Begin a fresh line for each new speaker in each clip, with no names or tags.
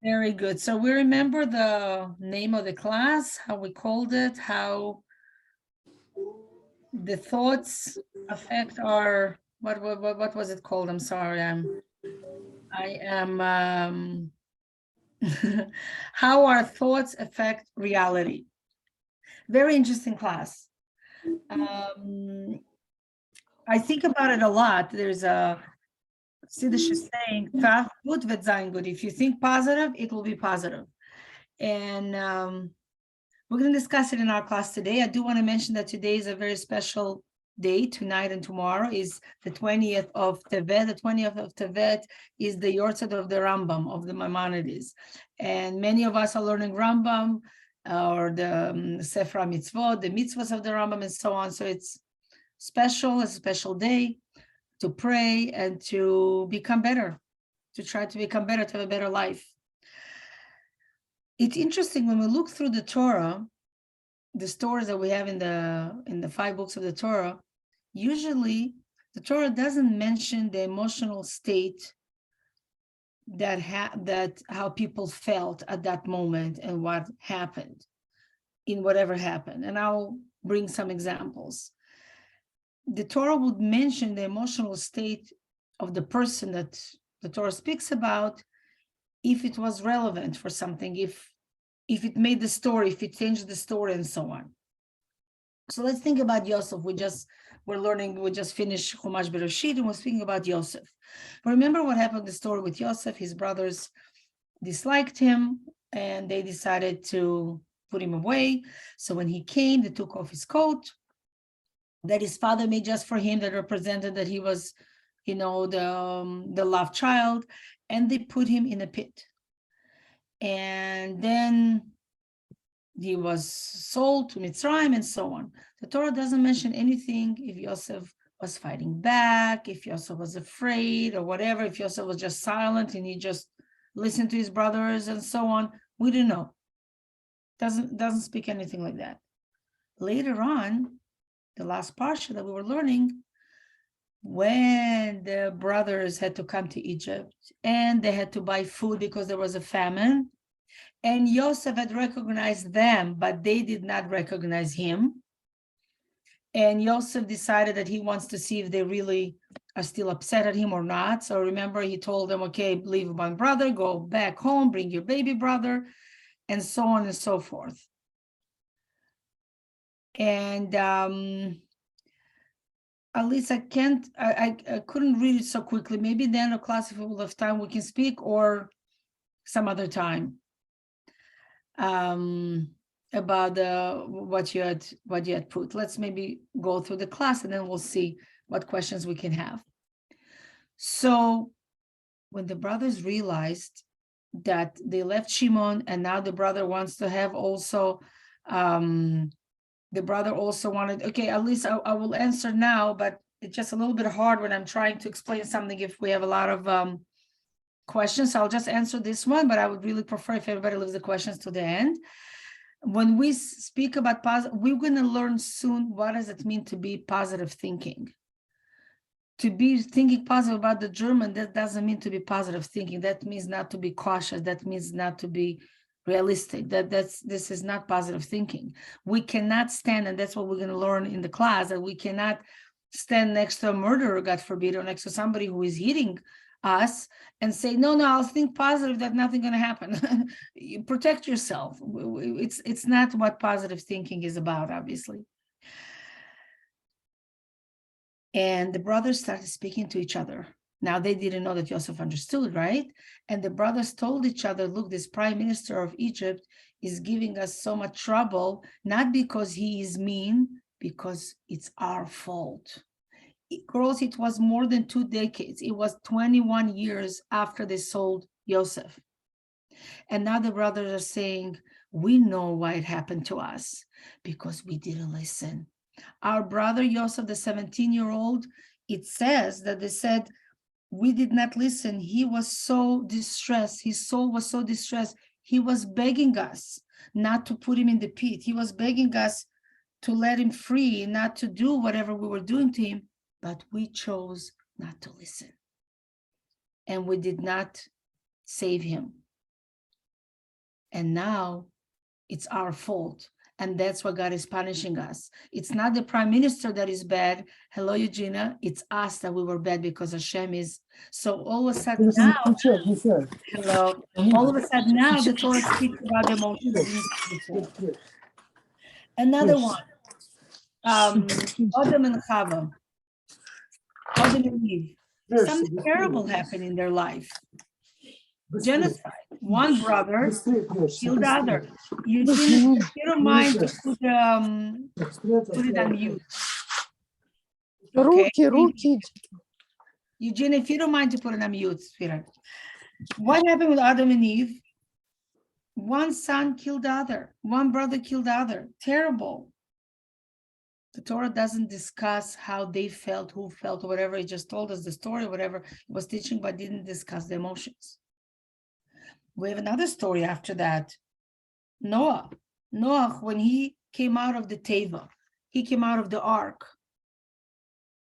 Very good. So we remember the name of the class, how we called it, how the thoughts affect our, what was it called? I'm sorry, I am how our thoughts affect reality. Very interesting class. I think about it a lot. There's a Siddish is saying, "Tach gut wird sein gut." If you think positive, it will be positive. And we're going to discuss it in our class today. I do want to mention that today is a very special day. Tonight and tomorrow is the 20th of Tevet. The 20th of Tevet is the Yortzeit of the Rambam, of the Maimonides. And many of us are learning Rambam or the Sefer Mitzvot, the mitzvahs of the Rambam, and so on. So it's special, a special day to pray and to become better, to try to become better, to have a better life. It's interesting when we look through the Torah, the stories that we have in the 5 books of the Torah, usually the Torah doesn't mention the emotional state that how people felt at that moment and what happened in whatever happened. And I'll bring some examples. The Torah would mention the emotional state of the person that the Torah speaks about if it was relevant for something, if it made the story, if it changed the story, and so on. So let's think about Yosef. We just finished Chumash Bereshit, and we're speaking about Yosef. Remember what happened in the story with Yosef? His brothers disliked him, and they decided to put him away. So when he came, they took off his coat that his father made just for him, that represented that he was, the loved child, and they put him in a pit. And then he was sold to Mitzrayim and so on. The Torah doesn't mention anything if Yosef was fighting back, if Yosef was afraid or whatever, if Yosef was just silent and he just listened to his brothers and so on. We don't know. Doesn't speak anything like that. Later on, the last parsha that we were learning, when the brothers had to come to Egypt and they had to buy food because there was a famine, and Yosef had recognized them, but they did not recognize him. And Yosef decided that he wants to see if they really are still upset at him or not. So remember, he told them, okay, leave my brother, go back home, bring your baby brother, and so on and so forth. And at least I couldn't read it so quickly. Maybe then a class, if we will have time, we can speak, or some other time. About what you had put. Let's maybe go through the class and then we'll see what questions we can have. So when the brothers realized that they left Shimon and now the brother wants to have also, the brother also wanted, okay, at least I will answer now, but it's just a little bit hard when I'm trying to explain something if we have a lot of questions. So I'll just answer this one, but I would really prefer if everybody leaves the questions to the end. When we speak about positive, we're going to learn soon what does it mean to be positive thinking. To be thinking positive about the German, that doesn't mean to be positive thinking. That means not to be cautious. That means not to be realistic. This is not positive thinking. We cannot stand, and that's what we're going to learn in the class, that we cannot stand next to a murderer, God forbid, or next to somebody who is hitting us and say, no, I'll think positive, that nothing going to happen. You protect yourself. It's not what positive thinking is about, obviously. And the brothers started speaking to each other. Now they didn't know that Yosef understood, right? And the brothers told each other, look, this prime minister of Egypt is giving us so much trouble, not because he is mean, because it's our fault. Girls, it was more than 2 decades. It was 21 years after they sold Yosef. And now the brothers are saying, we know why it happened to us, because we didn't listen. Our brother Yosef, the 17-year-old, it says that they said, we did not listen. He was so distressed. His soul was so distressed. He was begging us not to put him in the pit. He was begging us to let him free, not to do whatever we were doing to him. But we chose not to listen. And we did not save him. And now it's our fault. And that's why God is punishing us. It's not the prime minister that is bad. Hello, Eugenia. It's us that we were bad because Hashem is. So all of a sudden now, hello. All of a sudden now, the Torah speaks about the emotions that didn't speak before. Another one, Adam and Chava, Adam and Eve. Something terrible happened in their life. Genocide. One brother killed the other. Eugene, if you don't mind to put it on mute. Okay.
Руки.
Eugene, if you don't mind to put it on mute, sweetheart. What happened with Adam and Eve? One son killed the other. One brother killed the other. Terrible. The Torah doesn't discuss how they felt, who felt, or whatever. It just told us the story, whatever it was teaching, but didn't discuss the emotions. We have another story after that. Noah, when he came out of the Teva, he came out of the ark.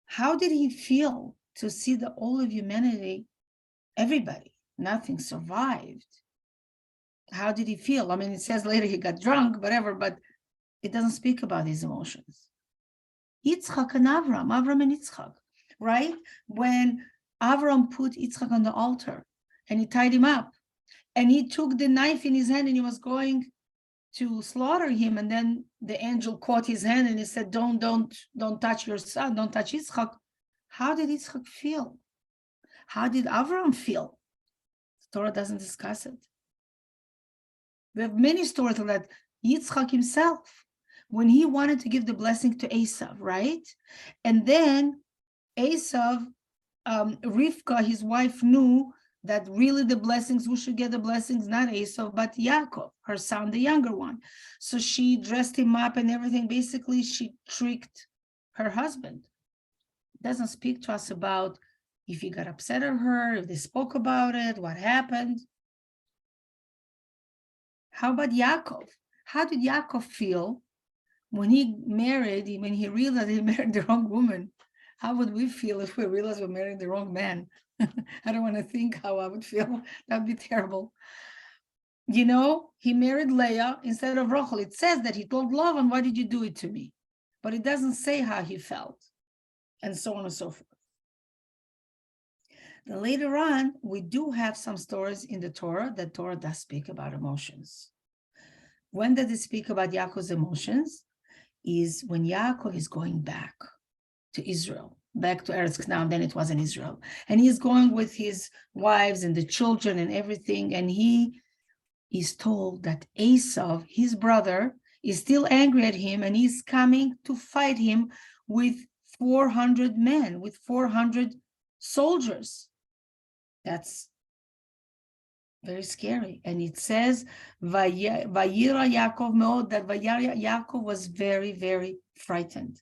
How did he feel to see the all of humanity, everybody, nothing survived? How did he feel? I mean, it says later he got drunk, whatever, but it doesn't speak about his emotions. Yitzchak and Avram and Yitzchak, right? When Avram put Yitzchak on the altar and he tied him up, and he took the knife in his hand and he was going to slaughter him. And then the angel caught his hand and he said, don't touch your son, don't touch Yitzchak. How did Yitzchak feel? How did Avram feel? The Torah doesn't discuss it. We have many stories of that. Yitzchak himself, when he wanted to give the blessing to Esav, right? And then Esav, Rivka, his wife, knew that really the blessings, who should get the blessings, not Esau, but Yaakov, her son, the younger one. So she dressed him up and everything. Basically, she tricked her husband. It doesn't speak to us about if he got upset at her, if they spoke about it, what happened. How about Yaakov? How did Yaakov feel when he married, when he realized he married the wrong woman? How would we feel if we realized we're marrying the wrong man? I don't want to think how I would feel. That'd be terrible. You know, he married Leah instead of Rochel. It says that he told Lavan, why did you do it to me? But it doesn't say how he felt, and so on and so forth. Then later on, we do have some stories in the Torah that Torah does speak about emotions. When does it speak about Yaakov's emotions? Is when Yaakov is going back to Israel, back to Eretz Canaan, then it wasn't Israel. And he's going with his wives and the children and everything. And he is told that Esau, his brother, is still angry at him and he's coming to fight him with 400 men, with 400 soldiers. That's very scary. And it says, Vayira Yaakov meod, that Yaakov was very, very frightened.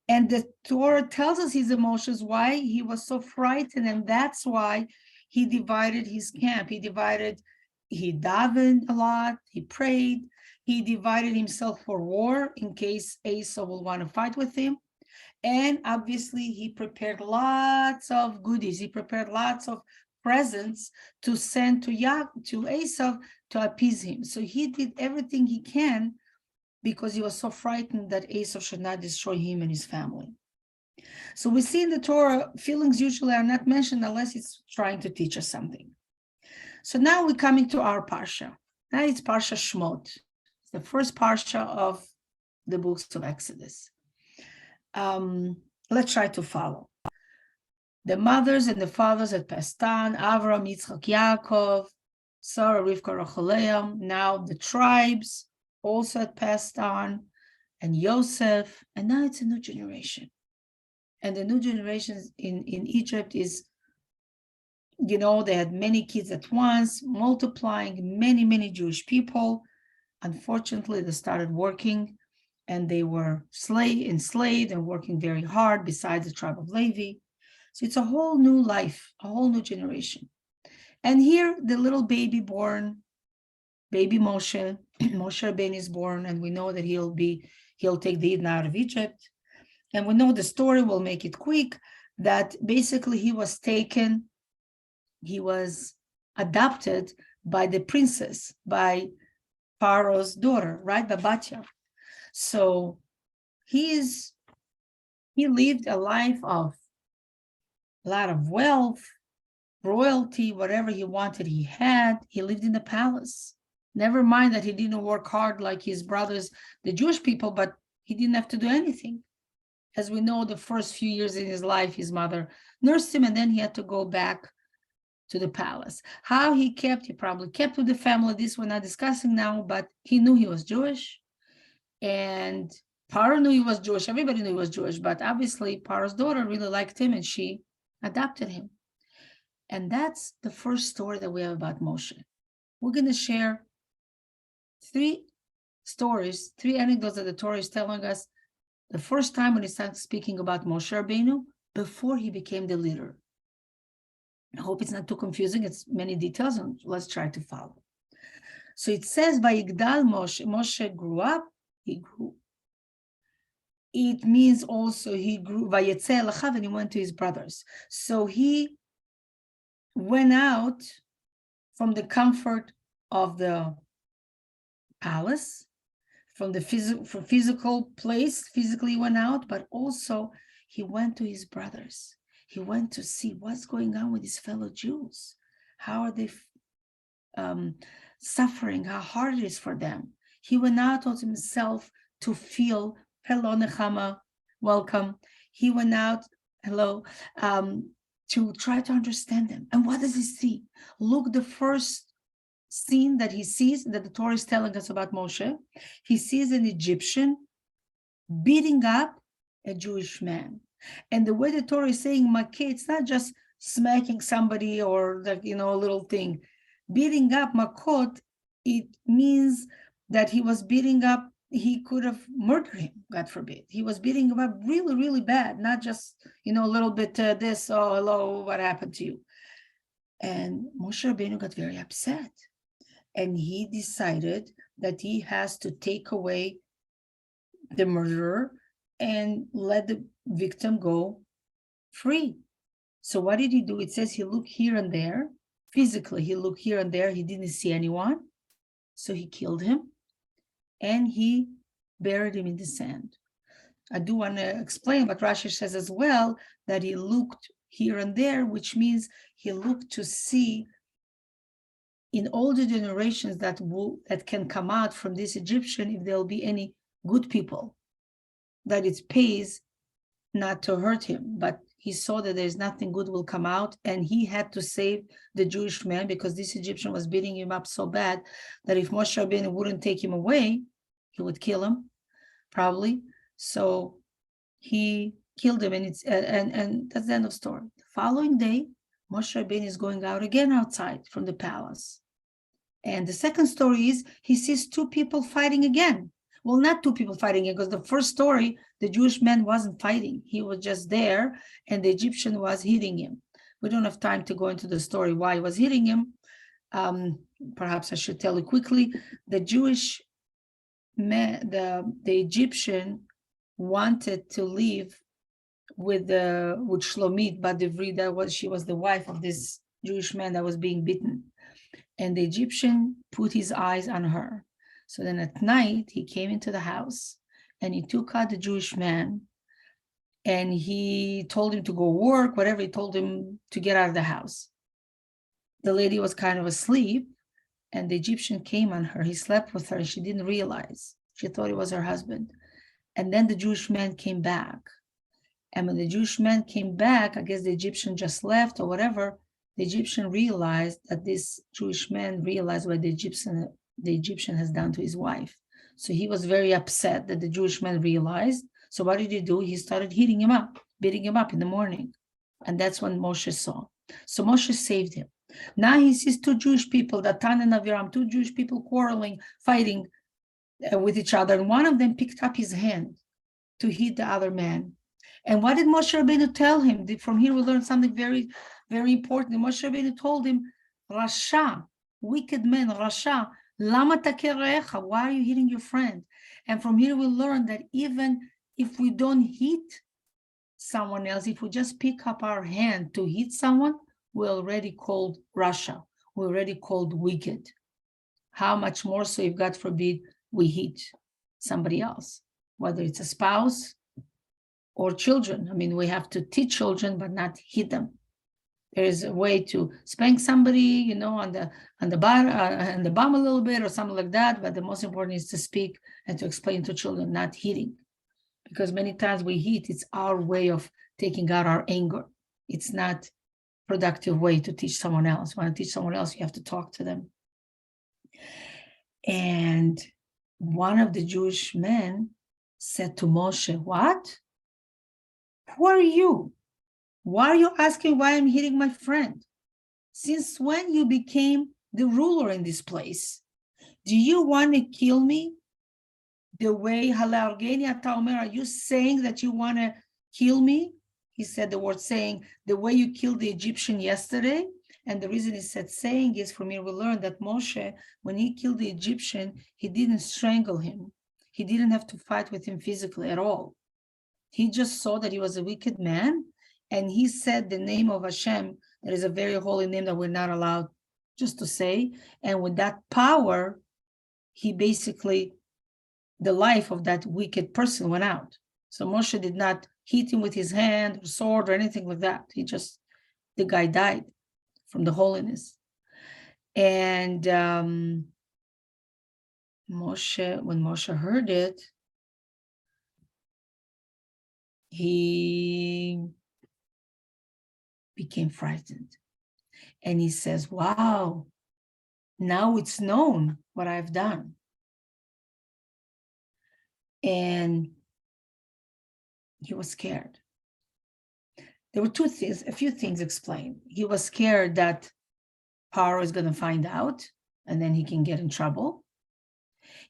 And the Torah tells us his emotions, why he was so frightened, and that's why he divided his camp. He davened a lot, he prayed, he divided himself for war in case Esau will want to fight with him. And obviously he prepared lots of goodies. He prepared lots of presents to send to Esau to appease him. So he did everything he can because he was so frightened that Esau should not destroy him and his family. So we see in the Torah, feelings usually are not mentioned unless it's trying to teach us something. So now we're coming to our Parsha. Now it's Parsha Shmot. It's the first Parsha of the books of Exodus. Let's try to follow. The mothers and the fathers had passed on, Avram, Yitzchak, Yaakov, Sarah, Rivka, Rochel. Now the tribes also had passed on, and Yosef, and now it's a new generation. And the new generation in Egypt is, you know, they had many kids at once, multiplying, many Jewish people. Unfortunately, they started working, and they were enslaved and working very hard besides the tribe of Levi. So it's a whole new life, a whole new generation. And here, the little baby born, baby Moshe Rabbeinu is born, and we know that he'll take the Eden out of Egypt. And we know the story, will make it quick, that basically he was adopted by the princess, by Paro's daughter, right? By Batya. So he lived a life of a lot of wealth, royalty, whatever he wanted, he had. He lived in the palace. Never mind that he didn't work hard like his brothers, the Jewish people, but he didn't have to do anything. As we know, the first few years in his life, his mother nursed him, and then he had to go back to the palace. How he probably kept with the family. This we're not discussing now, but he knew he was Jewish. And Paro knew he was Jewish. Everybody knew he was Jewish, but obviously Paro's daughter really liked him and she adopted him. And that's the first story that we have about Moshe. We're going to share 3 stories, 3 anecdotes that the Torah is telling us the first time when he started speaking about Moshe Rabbeinu before he became the leader. I hope it's not too confusing. It's many details, and let's try to follow. So it says, Vayigdal Moshe. Moshe grew up, he grew. It means also he grew, Vayetze Elachav, and he went to his brothers. So he went out from the comfort of the palace, from the physical place, physically went out, but also he went to his brothers. He went to see what's going on with his fellow Jews. How are they suffering? How hard it is for them. He went out of himself to feel, hello, Nechama, welcome. He went out, hello, to try to understand them. And what does he see? Look, the first scene that he sees, that the Torah is telling us about Moshe, he sees an Egyptian beating up a Jewish man. And the way the Torah is saying makeh, it's not just smacking somebody or like, a little thing. Beating up, makot, it means that he was beating up, he could have murdered him, God forbid. He was beating him up really, really bad, not just, a little bit this, oh, hello, what happened to you? And Moshe Rabbeinu got very upset. And he decided that he has to take away the murderer and let the victim go free. So what did he do? It says he looked here and there. Physically, he looked here and there. He didn't see anyone. So he killed him and he buried him in the sand. I do want to explain what Rashi says as well, that he looked here and there, which means he looked to see in all the generations that can come out from this Egyptian, if there'll be any good people, that it pays not to hurt him. But he saw that there's nothing good will come out, and he had to save the Jewish man because this Egyptian was beating him up so bad that if Moshe Rabbeinu wouldn't take him away, he would kill him, probably. So he killed him, and and that's the end of the story. The following day, Moshe Rabbeinu is going out again outside from the palace. And the second story is he sees 2 people fighting again. Well, not 2 people fighting because the first story, the Jewish man wasn't fighting. He was just there and the Egyptian was hitting him. We don't have time to go into the story why he was hitting him. Perhaps I should tell you quickly. The Jewish man, the Egyptian wanted to live with Shlomit Badivri, she was the wife of this Jewish man that was being beaten. And the Egyptian put his eyes on her. So then at night, he came into the house and he took out the Jewish man and he told him to go work, whatever. He told him to get out of the house. The lady was kind of asleep and the Egyptian came on her. He slept with her and she didn't realize. She thought it was her husband. And then the Jewish man came back. And when the Jewish man came back, I guess the Egyptian just left or whatever, the Egyptian realized that this Jewish man realized what the Egyptian has done to his wife. So he was very upset that the Jewish man realized. So what did he do? He started hitting him up, beating him up in the morning. And that's when Moshe saw. So Moshe saved him. Now he sees 2 Jewish people, Datan and Aviram, 2 Jewish people quarreling, fighting with each other. And one of them picked up his hand to hit the other man. And what did Moshe Rabbeinu tell him? From here we learn something very, very important. Moshe Rabbeinu told him, Rasha, wicked man, Rasha, lama takerecha, why are you hitting your friend? And from here we learn that even if we don't hit someone else, if we just pick up our hand to hit someone, we're already called Rasha. we're already called wicked. How much more so if, God forbid, we hit somebody else, whether it's a spouse or children. I mean, we have to teach children, but not hit them. There is a way to spank somebody, on the bum a little bit or something like that. But the most important is to speak and to explain to children, not hitting, because many times we hit. It's our way of taking out our anger. It's not productive way to teach someone else. When you teach someone else, you have to talk to them. And one of the Jewish men said to Moshe, "What? Who are you? Why are you asking why I'm hitting my friend? Since when you became the ruler in this place? Do you want to kill me? The way Halargeni Ataomer, are you saying that you want to kill me?" He said the word saying, the way you killed the Egyptian yesterday. And the reason he said saying is, from here we learned that Moshe, when he killed the Egyptian, he didn't strangle him. He didn't have to fight with him physically at all. He just saw that he was a wicked man, and he said the name of Hashem, that is a very holy name that we're not allowed just to say. And with that power, he basically, the life of that wicked person went out. So Moshe did not hit him with his hand or sword or anything like that. The guy died from the holiness. And when Moshe heard it, he became frightened. And he says, "Wow, now it's known what I've done." And he was scared. There were a few things explained. He was scared that Paro is going to find out and then he can get in trouble.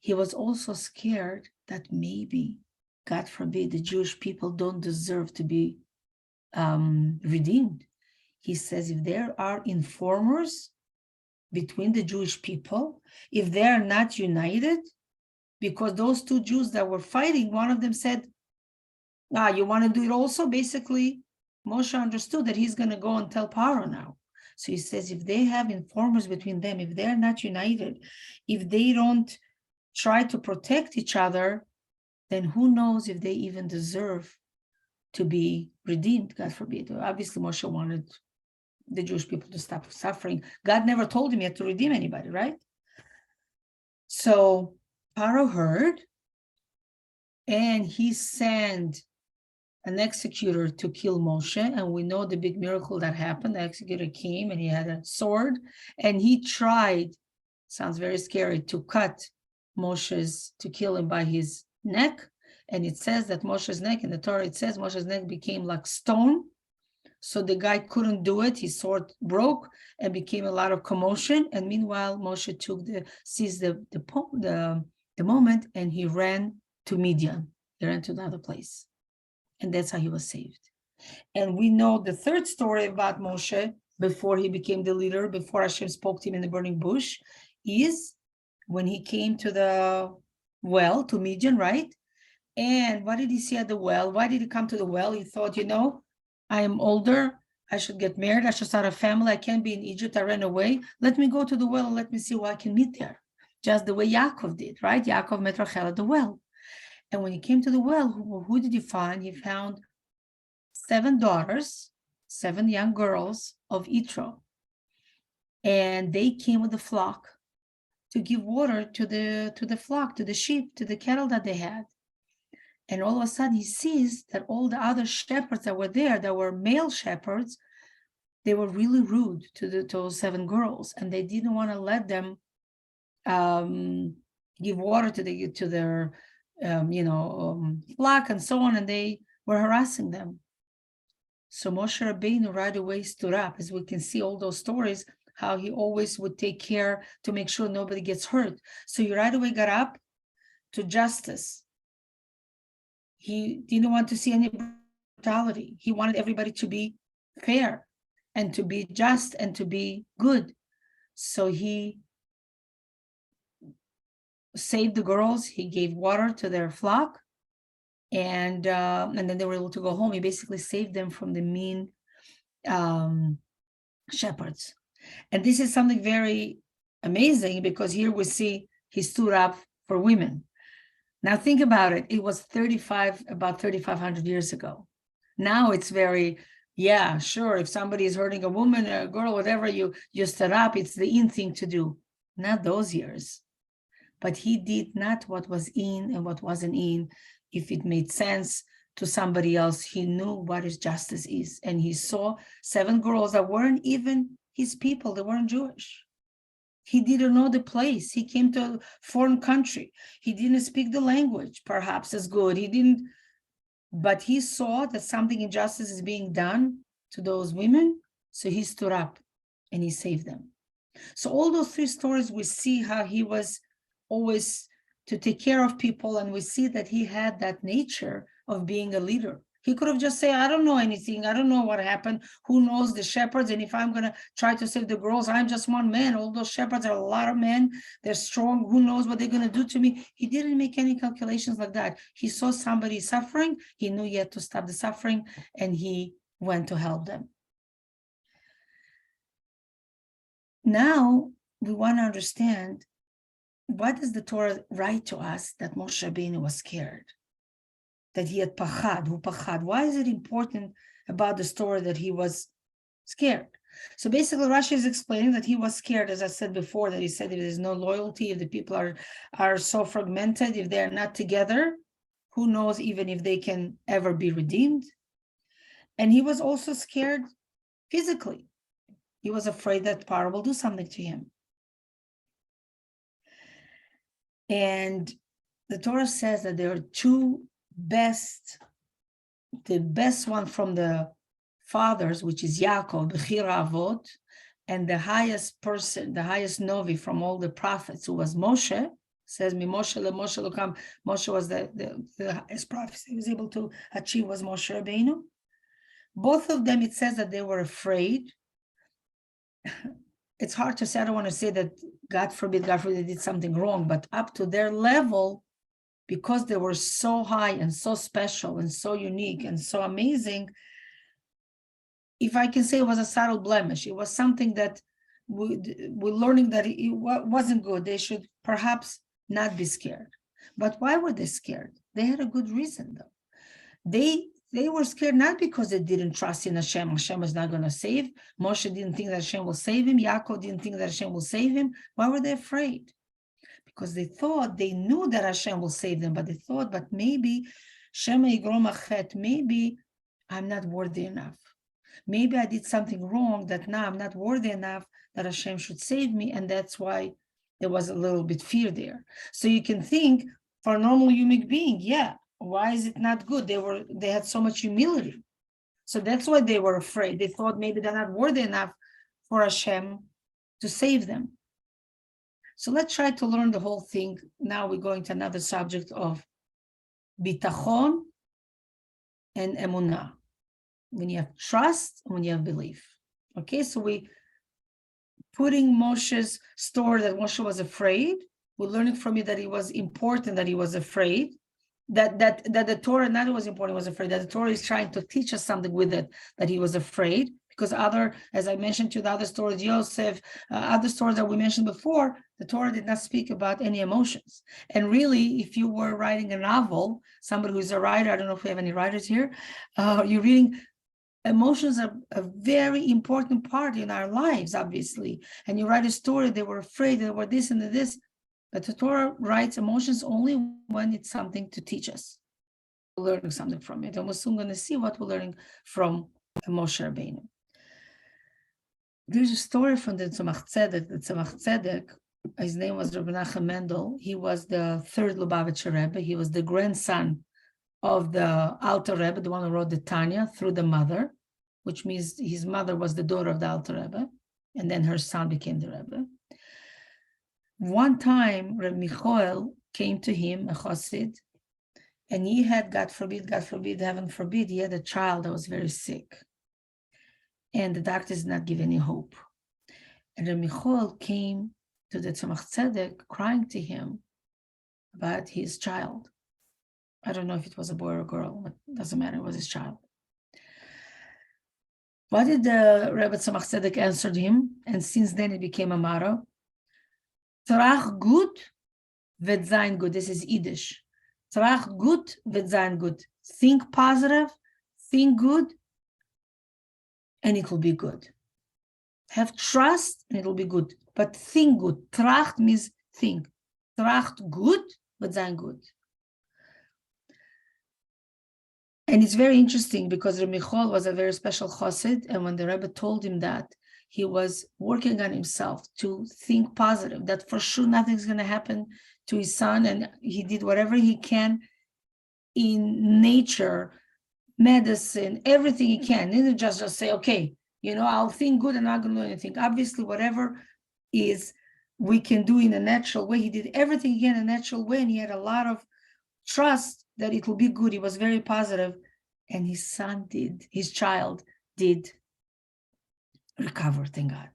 He was also scared that maybe, God forbid, the Jewish people don't deserve to be redeemed. He says if there are informers between the Jewish people, if they are not united, because those two Jews that were fighting, one of them said, you want to do it also? Basically, Moshe understood that he's going to go and tell Paro now. So he says, if they have informers between them, if they're not united, if they don't try to protect each other, then who knows if they even deserve to be redeemed, God forbid. Obviously, Moshe wanted the Jewish people to stop suffering. God never told him he had to redeem anybody, right? So Paro heard, and he sent an executor to kill Moshe. And we know the big miracle that happened. The executor came and he had a sword, and he tried, sounds very scary, to kill him by his neck. And it says that Moshe's neck, in the Torah, it says Moshe's neck became like stone. So the guy couldn't do it. His sword broke and became a lot of commotion. And meanwhile, Moshe seized the moment, and he ran to Midian. He ran to another place. And that's how he was saved. And we know the third story about Moshe, before he became the leader, before Hashem spoke to him in the burning bush, is when he came to the well, to Midian, right? And what did he see at the well? Why did he come to the well? He thought, I am older. I should get married. I should start a family. I can't be in Egypt. I ran away. Let me go to the well and let me see who I can meet there. Just the way Yaakov did, right? Yaakov met Rochel at the well. And when he came to the well, who did he find? He found 7 daughters, 7 young girls of Yitro. And they came with the flock to give water to the flock, to the sheep, to the cattle that they had. And all of a sudden he sees that all the other shepherds that were there, that were male shepherds, they were really rude to those 7 girls, and they didn't want to let them give water to their flock and so on, and they were harassing them. So Moshe Rabbeinu right away stood up, as we can see all those stories, how he always would take care to make sure nobody gets hurt. So he right away got up to justice. He didn't want to see any brutality. He wanted everybody to be fair and to be just and to be good. So he saved the girls. He gave water to their flock, and then they were able to go home. He basically saved them from the mean shepherds. And this is something very amazing, because here we see he stood up for women. Now think about it. It was about 3,500 years ago. Now it's very, yeah, sure. If somebody is hurting a woman, a girl, whatever, you stood up. It's the in thing to do. Not those years. But he did not what was in and what wasn't in. If it made sense to somebody else, he knew what his justice is. And he saw 7 girls that weren't even his people. They weren't Jewish. He didn't know the place. He came to a foreign country. He didn't speak the language, perhaps as good. He didn't, but he saw that something injustice is being done to those women. So he stood up and he saved them. So all those 3 stories, we see how he was always to take care of people. And we see that he had that nature of being a leader. He could have just said, I don't know anything. I don't know what happened. Who knows the shepherds? And if I'm going to try to save the girls, I'm just one man. All those shepherds are a lot of men. They're strong. Who knows what they're going to do to me? He didn't make any calculations like that. He saw somebody suffering. He knew he had to stop the suffering, and he went to help them. Now we want to understand, what does the Torah write to us that Moshe Rabbeinu was scared? That he had pachad, who pachad. Why is it important about the story that he was scared? So basically, Rashi is explaining that he was scared, as I said before, that he said if there's no loyalty, if the people are so fragmented, if they're not together, who knows even if they can ever be redeemed? And he was also scared physically. He was afraid that Paro will do something to him. And the Torah says that there are 2 best, the best one from the fathers, which is Yaakov, Bechir Avot, and the highest person, the highest Novi from all the prophets, who was Moshe. Says Moshe LeMoshe Lokam. Moshe was the highest prophet he was able to achieve, was Moshe Rabbeinu. Both of them, it says that they were afraid. It's hard to say. I don't want to say that God forbid they did something wrong, but up to their level, because they were so high and so special and so unique and so amazing, if I can say, it was a subtle blemish. It was something that we're learning that it wasn't good. They should perhaps not be scared. But why were they scared? They had a good reason, though. They were scared not because they didn't trust in Hashem. Hashem is not going to save. Moshe didn't think that Hashem will save him. Yaakov didn't think that Hashem will save him. Why were they afraid? Because they knew that Hashem will save them, but they thought, but maybe Shema Yigrom Achet, maybe I'm not worthy enough. Maybe I did something wrong that now I'm not worthy enough that Hashem should save me, and that's why there was a little bit fear there. So you can think, for a normal human being, yeah, why is it not good? They had so much humility. So that's why they were afraid. They thought maybe they're not worthy enough for Hashem to save them. So let's try to learn the whole thing. Now we're going to another subject of bitachon and emunah. When you have trust, when you have belief. Okay, so we putting Moshe's story that Moshe was afraid. We're learning from it that it was important that he was afraid. That the Torah not was important, was afraid. That the Torah is trying to teach us something with it, that he was afraid. Because as I mentioned to the other stories, Yosef, other stories that we mentioned before, the Torah did not speak about any emotions. And really, if you were writing a novel, somebody who's a writer, I don't know if we have any writers here, you're reading, emotions are a very important part in our lives, obviously. And you write a story, they were afraid, they were this and this. But the Torah writes emotions only when it's something to teach us. We're learning something from it. And we're soon going to see what we're learning from Moshe Rabbeinu. There's a story from the Tzemach Tzedek. The Tzemach Tzedek, his name was Rabbi Menachem Mendel. He was the 3rd Lubavitch Rebbe. He was the grandson of the Alter Rebbe, the one who wrote the Tanya through the mother, which means his mother was the daughter of the Alter Rebbe, and then her son became the Rebbe. One time, Reb Michoel came to him, a Chassid, and he had, God forbid, heaven forbid, he had a child that was very sick. And the doctors did not give any hope. And Reb Michoel came to the Tzemach Tzedek, crying to him about his child. I don't know if it was a boy or a girl, but it doesn't matter, it was his child. What did the Rebbe Tzemach Tzedek answered him? And since then it became a motto. Trach gut wird sein gut. This is Yiddish. Trach gut wird sein gut. Think positive, think good, and it will be good. Have trust, and it will be good. But think good. Tracht means think. Tracht gut wird sein gut. And it's very interesting because Reb Michal was a very special chassid, and when the Rebbe told him that, he was working on himself to think positive, that for sure nothing's going to happen to his son, and he did whatever he can in nature, medicine, everything he can. He didn't just say, okay, I'll think good and I'm not going to do anything. Obviously, whatever is we can do in a natural way, he did everything he can in a natural way, and he had a lot of trust that it will be good. He was very positive, and his child did recover, thank God.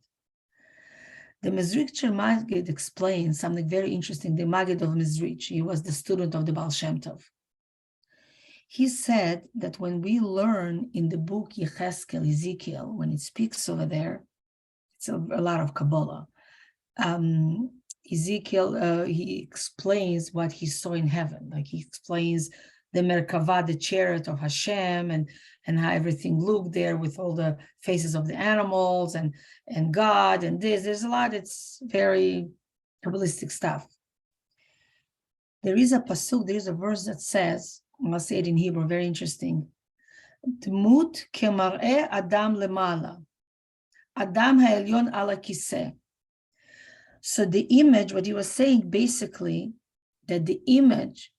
The Mezritcher Maggid explains something very interesting, the Maggid of Mezritch. He was the student of the Baal Shem Tov. He said that when we learn in the book Yecheskel, Ezekiel, when it speaks over there, it's a lot of Kabbalah. Ezekiel, he explains what he saw in heaven. Like he explains the Merkavah, the chariot of Hashem, and how everything looked there with all the faces of the animals and God and this. There's a lot, it's very Kabbalistic stuff. There is a pasuk, there is a verse that says, I'll say it in Hebrew, very interesting. Dmut kemar'e Adam lemala. Adam ha'elyon ala kiseh. So the image, what he was saying basically, that the image,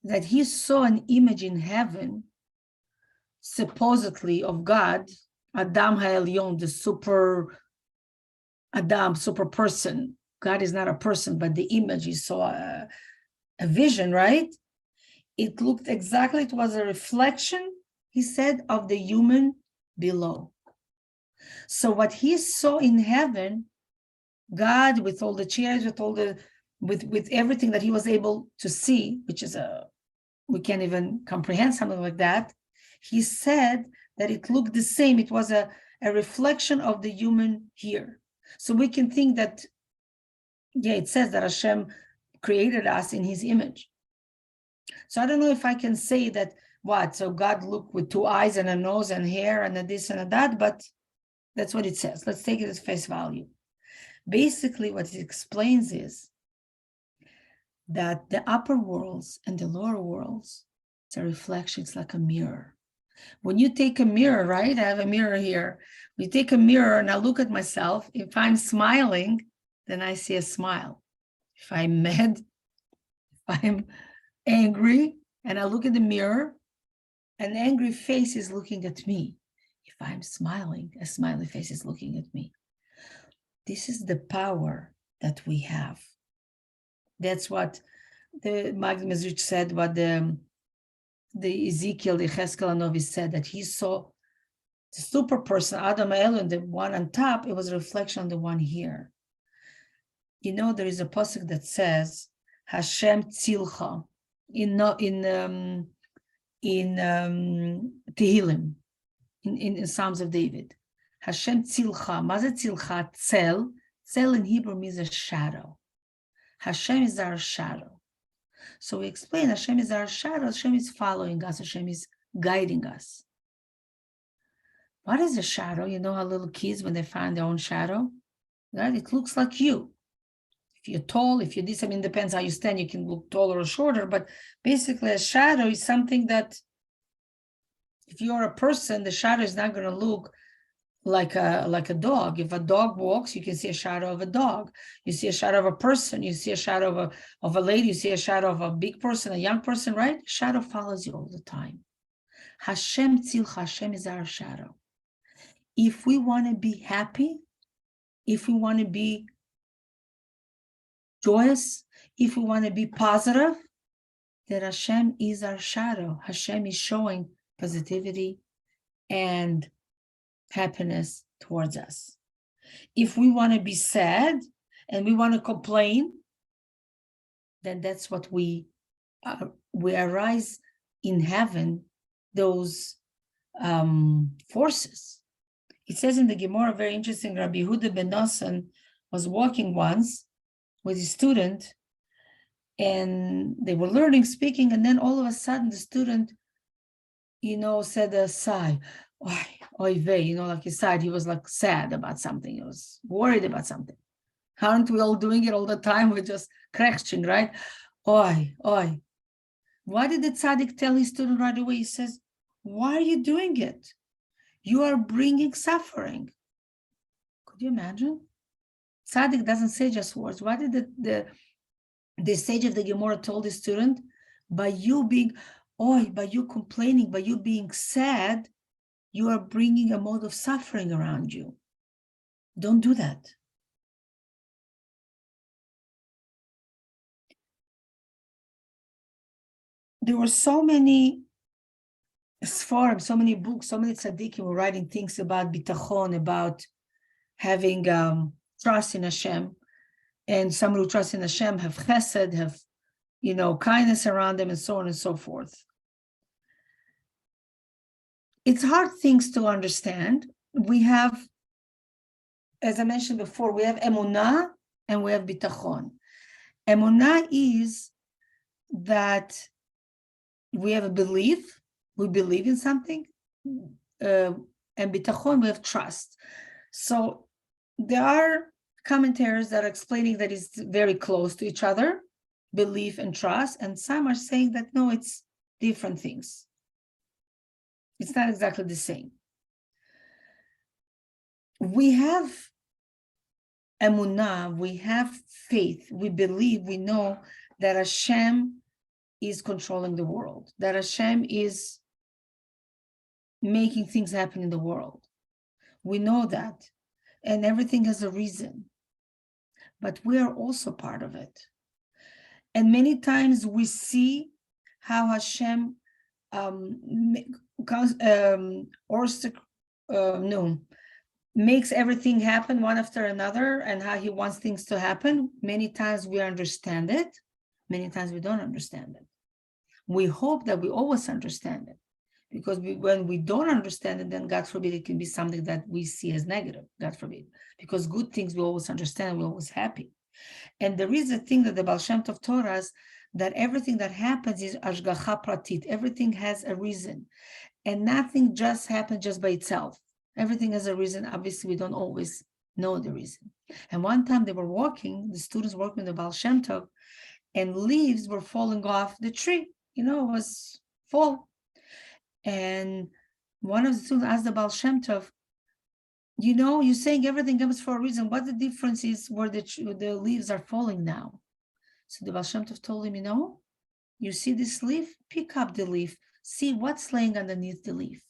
that he saw an image in heaven, supposedly of God, Adam ha'elyon, the super Adam, super person. God is not a person, but the image, he saw a vision, right? It looked exactly, it was a reflection, he said, of the human below. So what he saw in heaven, God with all the chairs, with all the with everything that he was able to see, which is we can't even comprehend something like that. He said that it looked the same. It was a reflection of the human here. So we can think that, it says that Hashem created us in his image. So I don't know if I can say that so God looked with two eyes and a nose and hair and a this and a that, but that's what it says. Let's take it as face value. Basically, what it explains is that the upper worlds and the lower worlds, it's a reflection, it's like a mirror. When you take a mirror, right? I have a mirror here. We take a mirror and I look at myself. If I'm smiling, then I see a smile. If I'm mad, if I'm angry, and I look at the mirror, an angry face is looking at me. If I'm smiling, a smiley face is looking at me. This is the power that we have. That's what the Maggid Mezritch said, what the Ezekiel, the Yecheskel Hanavi said, that he saw the super person, Adam Elyon, the one on top, it was a reflection on the one here. There is a pasuk that says, Hashem tzilcha, in Tehillim, in Psalms of David. Hashem tzilcha. Maze tzilcha? Tzel. Tzel in Hebrew means a shadow. Hashem is our shadow. So we explain Hashem is our shadow. Hashem is following us. Hashem is guiding us. What is a shadow? You know how little kids, when they find their own shadow, right? It looks like you. If you're tall, if you're this, depends how you stand. You can look taller or shorter. But basically, a shadow is something that, if you're a person, the shadow is not going to look like a dog. If a dog walks, you can see a shadow of a dog. You see a shadow of a person. You see a shadow of a lady. You see a shadow of a big person, a young person, right? Shadow follows you all the time. Hashem tzilcha, Hashem is our shadow. If we want to be happy, if we want to be joyous, if we want to be positive, that Hashem is our shadow. Hashem is showing positivity and happiness towards us. If we want to be sad and we want to complain, then that's what we arise in heaven, those forces. It says in the Gemara, very interesting, Rabbi Yehuda ben Nosson was walking once with his student, and they were learning, speaking, and then all of a sudden the student, said a sigh. Oy vey, like he sighed. He was like sad about something. He was worried about something. Aren't we all doing it all the time? We're just kretching, right? Oy. Why did the tzaddik tell his student right away? He says, why are you doing it? You are bringing suffering. Could you imagine? Tzaddik doesn't say just words. Why did the sage of the Gemara told the student, by you complaining, by you being sad, you are bringing a mode of suffering around you. Don't do that. There were so many sforim, so many books, so many tzaddikim were writing things about bitachon, about having trust in Hashem. And some who trust in Hashem have chesed, have, kindness around them, and so on and so forth. It's hard things to understand. We have, as I mentioned before, we have emunah and we have bitachon. Emunah is that we have a belief, we believe in something, and bitachon, we have trust. So there are commentators that are explaining that it's very close to each other, belief and trust, and some are saying that no, it's different things. It's not exactly the same. We have emunah, we have faith, we believe, we know that Hashem is controlling the world, that Hashem is making things happen in the world. We know that, and everything has a reason, but we are also part of it. And many times we see how Hashem makes everything happen one after another, and how he wants things to happen. Many times we understand it, many times we don't understand it. We hope that we always understand it, because when we don't understand it, then God forbid it can be something that we see as negative, God forbid, because good things we always understand, we're always happy. And there is a thing that the Baal Shem Tov taught us, that everything that happens is ashgacha pratit. Everything has a reason, and nothing just happens just by itself. Everything has a reason. Obviously, we don't always know the reason. And one time they were walking, the students working with the Baal Shem Tov, and leaves were falling off the tree. It was fall. And one of the students asked the Baal Shem Tov, you're saying everything comes for a reason. What the difference is where the leaves are falling now? So the Baal Shem Tov told him, you see this leaf? Pick up the leaf. See what's laying underneath the leaf.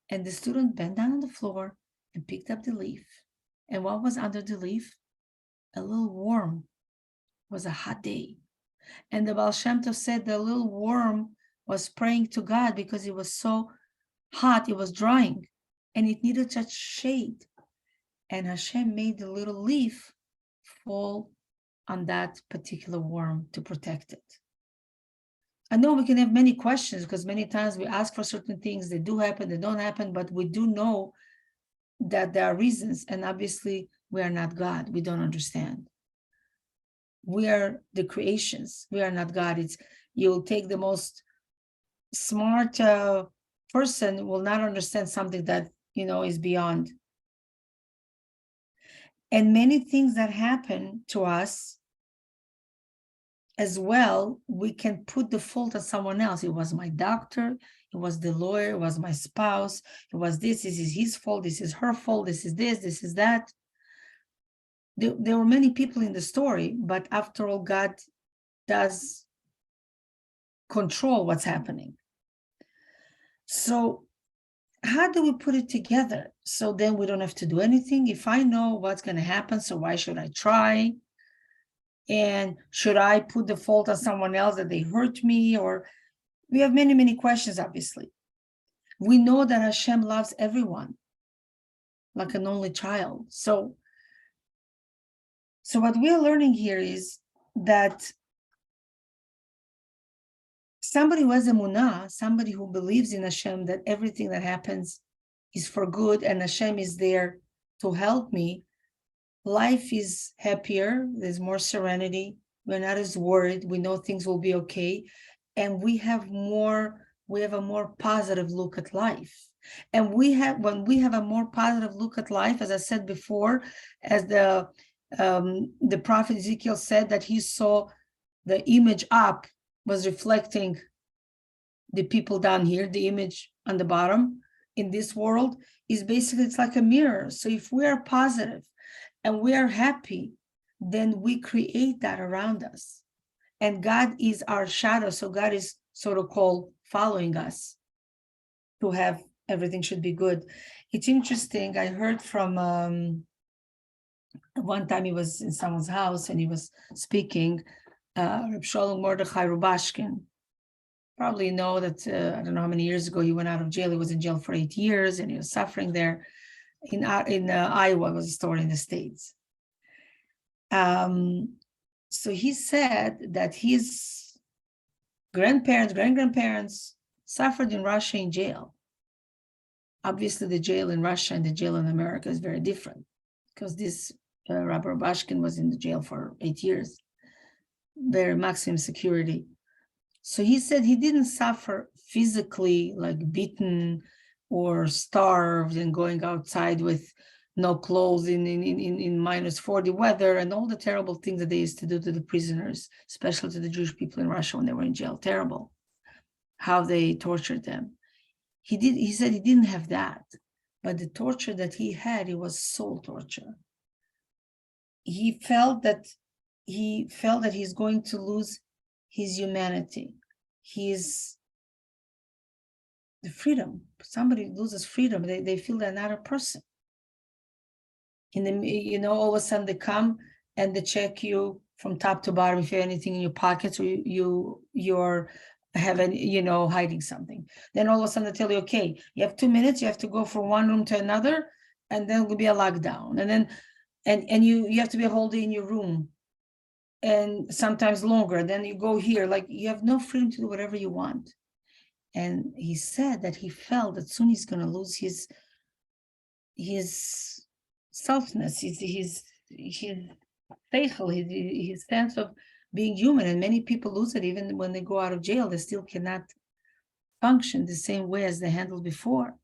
And the student bent down on the floor and picked up the leaf. And what was under the leaf? A little worm. It was a hot day. And the Baal Shem Tov said the little worm was praying to God because it was so hot, it was drying, and it needed such shade. And Hashem made the little leaf fall on that particular worm to protect it. I know we can have many questions, because many times we ask for certain things, they do happen, they don't happen, but we do know that there are reasons, and obviously we are not God, we don't understand. We are the creations, we are not God. You'll take the most smart person will not understand something that, is beyond. And many things that happen to us as well, we can put the fault on someone else. It was my doctor, it was the lawyer, it was my spouse, it was this is his fault, this is her fault, this is that. There were many people in the story, but after all, God does control what's happening. So how do we put it together? So then we don't have to do anything. If I know what's going to happen, so why should I try? And should I put the fault on someone else that they hurt me? Or we have many, many questions, obviously. We know that Hashem loves everyone like an only child. So what we are learning here is that somebody who has emunah, somebody who believes in Hashem, that everything that happens is for good and Hashem is there to help me, life is happier, there's more serenity, we're not as worried, we know things will be okay, and we have a more positive look at life. And when we have a more positive look at life, as I said before, as the prophet Ezekiel said, that he saw the image up was reflecting the people down here, the image on the bottom in this world is basically, it's like a mirror. So if we are positive and we are happy, then we create that around us. And God is our shadow. So God is sort of called following us to have everything should be good. It's interesting. I heard from one time he was in someone's house and he was speaking, Reb Shalom Mordechai Rubashkin. Probably know that, I don't know how many years ago he went out of jail. He was in jail for 8 years and he was suffering there. In Iowa was a store in the States. So he said that his great-grandparents suffered in Russia in jail. Obviously, the jail in Russia and the jail in America is very different because this Rabbi Rubashkin was in the jail for 8 years, very maximum security. So he said he didn't suffer physically, like beaten or starved and going outside with no clothes in minus 40 weather and all the terrible things that they used to do to the prisoners, especially to the Jewish people in Russia when they were in jail. Terrible, how they tortured them. He said he didn't have that, but the torture that he had, it was soul torture. He felt that he's going to lose his humanity, the freedom. Somebody loses freedom, they feel they're not a person. All of a sudden they come and they check you from top to bottom if you have anything in your pockets or you're hiding something. Then all of a sudden they tell you, okay, you have 2 minutes, you have to go from one room to another, and then will be a lockdown. And then and you have to be a whole day in your room, and sometimes longer. Then you go here, like you have no freedom to do whatever you want. And he said that he felt that soon he's going to lose his selfness, his faithful, his sense of being human. And many people lose it even when they go out of jail. They still cannot function the same way as they handled before.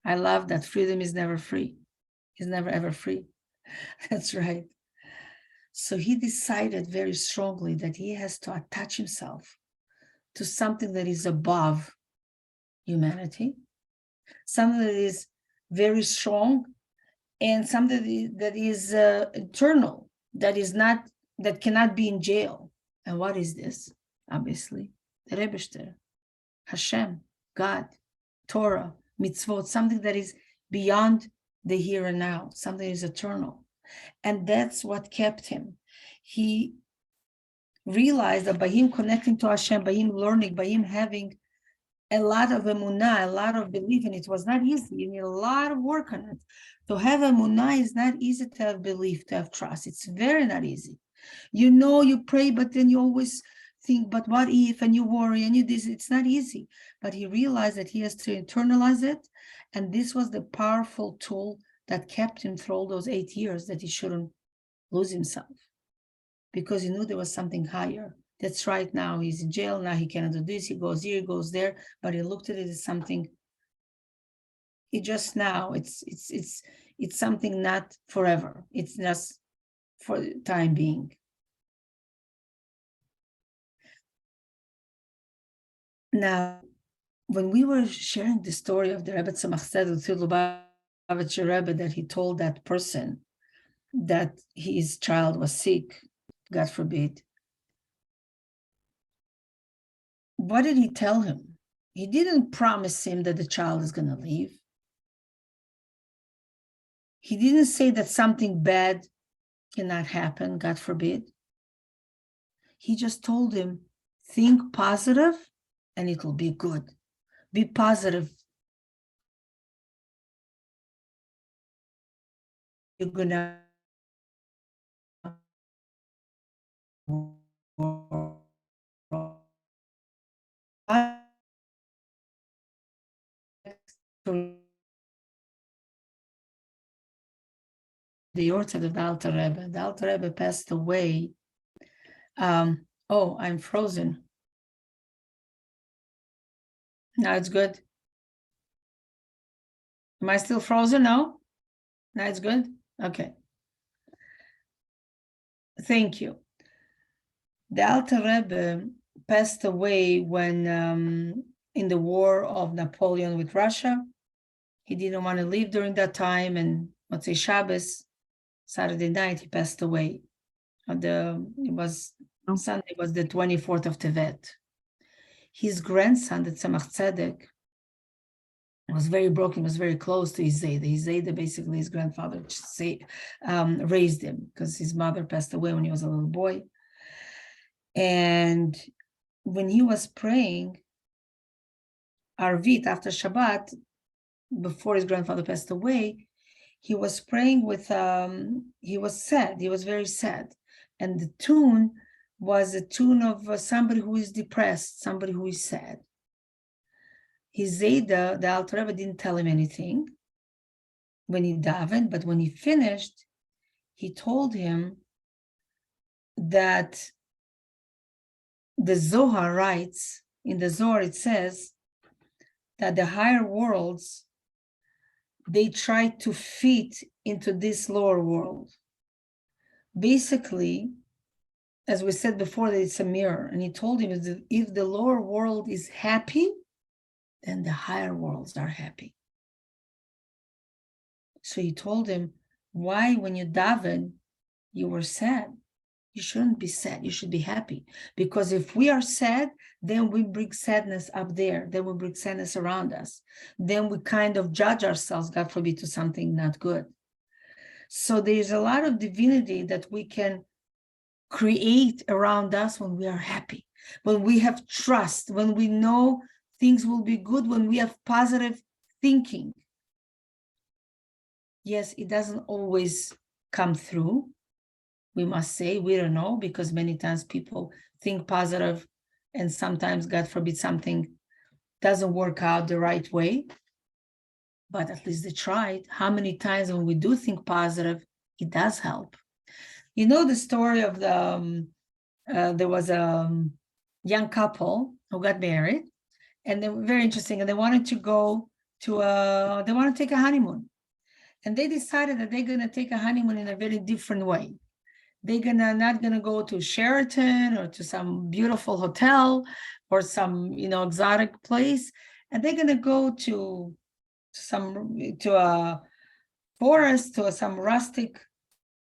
I love that freedom is never free. It's never ever free. That's right. So he decided very strongly that he has to attach himself to something that is above humanity, something that is very strong, and something that is eternal, that cannot be in jail. And what is this? Obviously, the Rebbetzin, Hashem, God, Torah, mitzvot, something that is beyond the here and now, something that is eternal. And that's what kept him. He realized that by him connecting to Hashem, by him learning, by him having a lot of emunah, a lot of belief, and it was not easy. You need a lot of work on it. To have emunah is not easy. To have belief, to have trust, it's very not easy. You pray, but then you always think, but what if, and you worry, and you this, it's not easy. But he realized that he has to internalize it, and this was the powerful tool that kept him through all those 8 years, that he shouldn't lose himself, because he knew there was something higher. That's right, now he's in jail, now he cannot do this, he goes here, he goes there, but he looked at it as something, it's something not forever, it's just for the time being. Now, when we were sharing the story of the Rebbetzin with Lubavitch Rebbe, that he told that person that his child was sick, God forbid, what did he tell him? He didn't promise him that the child is going to leave. He didn't say that something bad cannot happen, God forbid. He just told him, think positive and it will be good. Be positive. You're going to the Yortzeit of the Alter Rebbe. The Alter Rebbe passed away. Oh, I'm frozen. Now it's good. Am I still frozen? No? Now it's good? Okay. Thank you. The Alter Rebbe passed away when in the war of Napoleon with Russia. He didn't want to leave during that time, and let's say Shabbos, Saturday night, he passed away. Sunday was the 24th of Tevet. His grandson, the Tzemach Tzedek, was very broken, was very close to his Zayda. His Zayda, basically his grandfather, raised him because his mother passed away when he was a little boy. And when he was praying Arvit after Shabbat, before his grandfather passed away, he was praying with, he was sad, he was very sad. And the tune was a tune of somebody who is depressed, somebody who is sad. His Zayda, the Alter Rebbe, didn't tell him anything when he davened, but when he finished, he told him that the Zohar writes, in the Zohar it says that the higher worlds, they try to fit into this lower world. Basically, as we said before, that it's a mirror. And he told him that if the lower world is happy, then the higher worlds are happy. So he told him, why when you daven, you were sad? You shouldn't be sad, you should be happy. Because if we are sad, then we bring sadness up there, then we bring sadness around us. Then we kind of judge ourselves, God forbid, to something not good. So there's a lot of divinity that we can create around us when we are happy, when we have trust, when we know things will be good, when we have positive thinking. Yes, it doesn't always come through. We must say, we don't know, because many times people think positive and sometimes, God forbid, something doesn't work out the right way. But at least they tried. How many times when we do think positive, it does help. You know the story of there was a young couple who got married, and they were very interesting, and they wanted to go to they want to take a honeymoon. And they decided that they're going to take a honeymoon in a very different way. They're not gonna go to Sheraton or to some beautiful hotel or some exotic place, and they're gonna go to a forest, to some rustic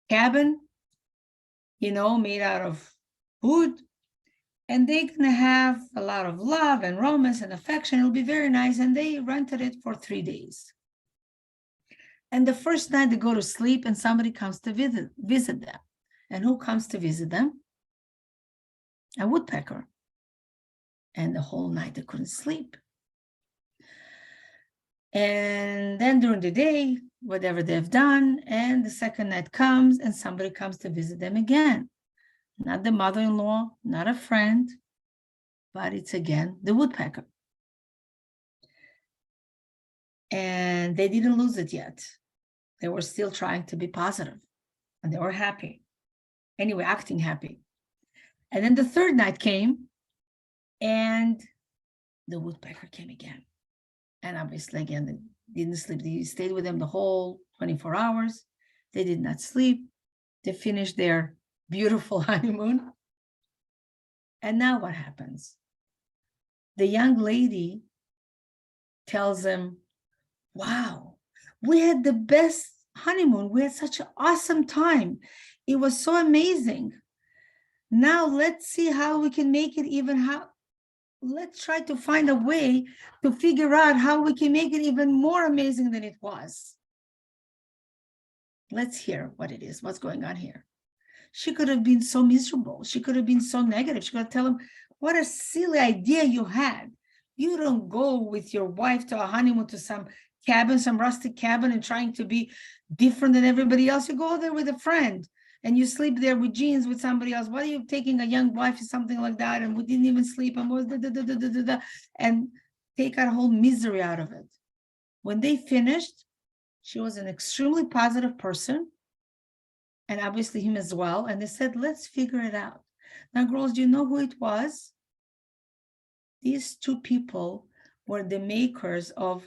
cabin, made out of wood, and they're gonna have a lot of love and romance and affection. It'll be very nice, and they rented it for 3 days. And the first night they go to sleep, and somebody comes to visit them. And who comes to visit them? A woodpecker. And the whole night they couldn't sleep. And then during the day, whatever they've done, and the second night comes, and somebody comes to visit them again. Not the mother-in-law, not a friend, but it's again the woodpecker. And they didn't lose it yet. They were still trying to be positive, and they were happy. Anyway, acting happy. And then the third night came, and the woodpecker came again. And obviously, again, they didn't sleep. They stayed with them the whole 24 hours. They did not sleep. They finished their beautiful honeymoon. And now what happens? The young lady tells them, wow, we had the best honeymoon. We had such an awesome time. It was so amazing. Now let's see how we can make it let's try to find a way to figure out how we can make it even more amazing than it was. Let's hear what it is, what's going on here. She could have been so miserable. She could have been so negative. She could have tell him, what a silly idea you had. You don't go with your wife to a honeymoon to some cabin, some rustic cabin, and trying to be different than everybody else. You go there with a friend and you sleep there with jeans with somebody else. Why are you taking a young wife or something like that? And we didn't even sleep and and take our whole misery out of it. When they finished, she was an extremely positive person, and obviously him as well. And they said, let's figure it out. Now, girls, do you know who it was? These two people were the makers of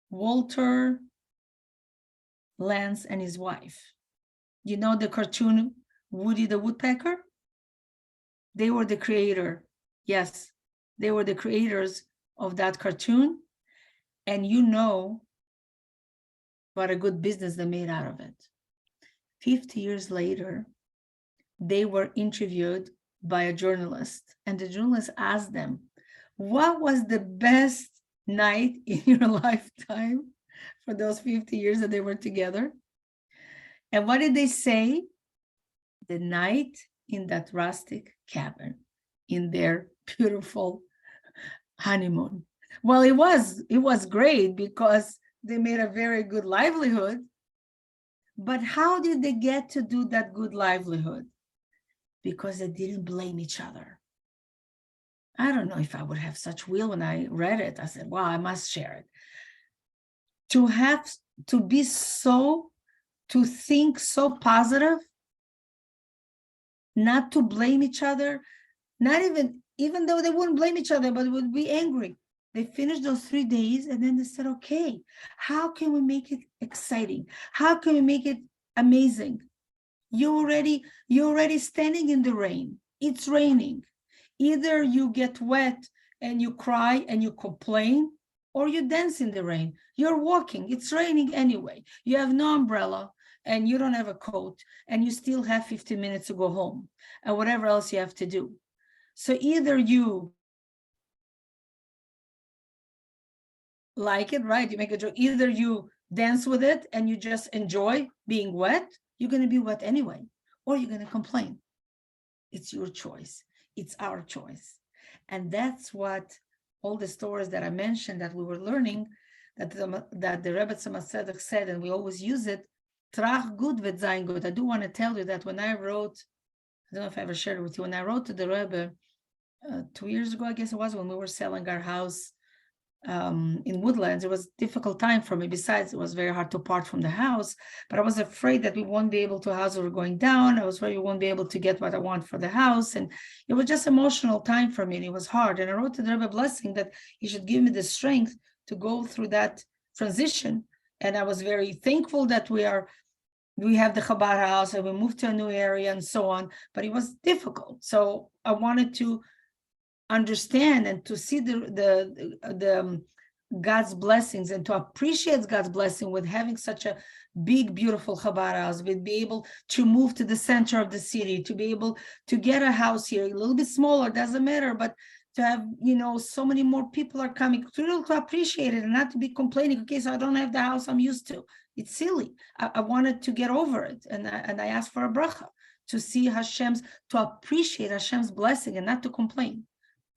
Walter Lance and his wife. You know the cartoon Woody the Woodpecker? They were the creator. Yes, they were the creators of that cartoon. And you know what a good business they made out of it. 50 years later, they were interviewed by a journalist, and the journalist asked them, what was the best night in your lifetime for those 50 years that they were together? And what did they say? The night in that rustic cabin in their beautiful honeymoon. Well, it was great because they made a very good livelihood. But how did they get to do that good livelihood? Because they didn't blame each other. I don't know if I would have such will when I read it. I said, wow, I must share it. To think so positive, not to blame each other, not even though they wouldn't blame each other, but would be angry. They finished those 3 days and then they said, okay, how can we make it exciting? How can we make it amazing? You're already standing in the rain. It's raining. Either you get wet and you cry and you complain, or you dance in the rain. You're walking. It's raining anyway. You have no umbrella and you don't have a coat and you still have 15 minutes to go home and whatever else you have to do. So either you like it, right? You make a joke. Either you dance with it and you just enjoy being wet. You're going to be wet anyway, or you're going to complain. It's your choice. It's our choice. And that's what all the stories that I mentioned that we were learning, that the Rebbetzin said, and we always use it, trach gut wird sein gut. I do want to tell you that when I wrote, I don't know if I ever shared it with you, when I wrote to the Rebbe 2 years ago, I guess it was, when we were selling our house in Woodlands, it was a difficult time for me. Besides, it was very hard to part from the house, but I was afraid that we won't be able to, houses were going down. I was afraid we won't be able to get what I want for the house. And it was just emotional time for me. And it was hard. And I wrote to the Rebbe blessing that he should give me the strength to go through that transition. And I was very thankful that we have the Chabad house and we moved to a new area and so on, but it was difficult. So I wanted to understand and to see the God's blessings and to appreciate God's blessing with having such a big, beautiful Chabad house, with be able to move to the center of the city, to be able to get a house here, a little bit smaller, doesn't matter, but to have, so many more people are coming, to appreciate it and not to be complaining, okay, so I don't have the house I'm used to. It's silly. I wanted to get over it. And I asked for a bracha to see to appreciate Hashem's blessing and not to complain.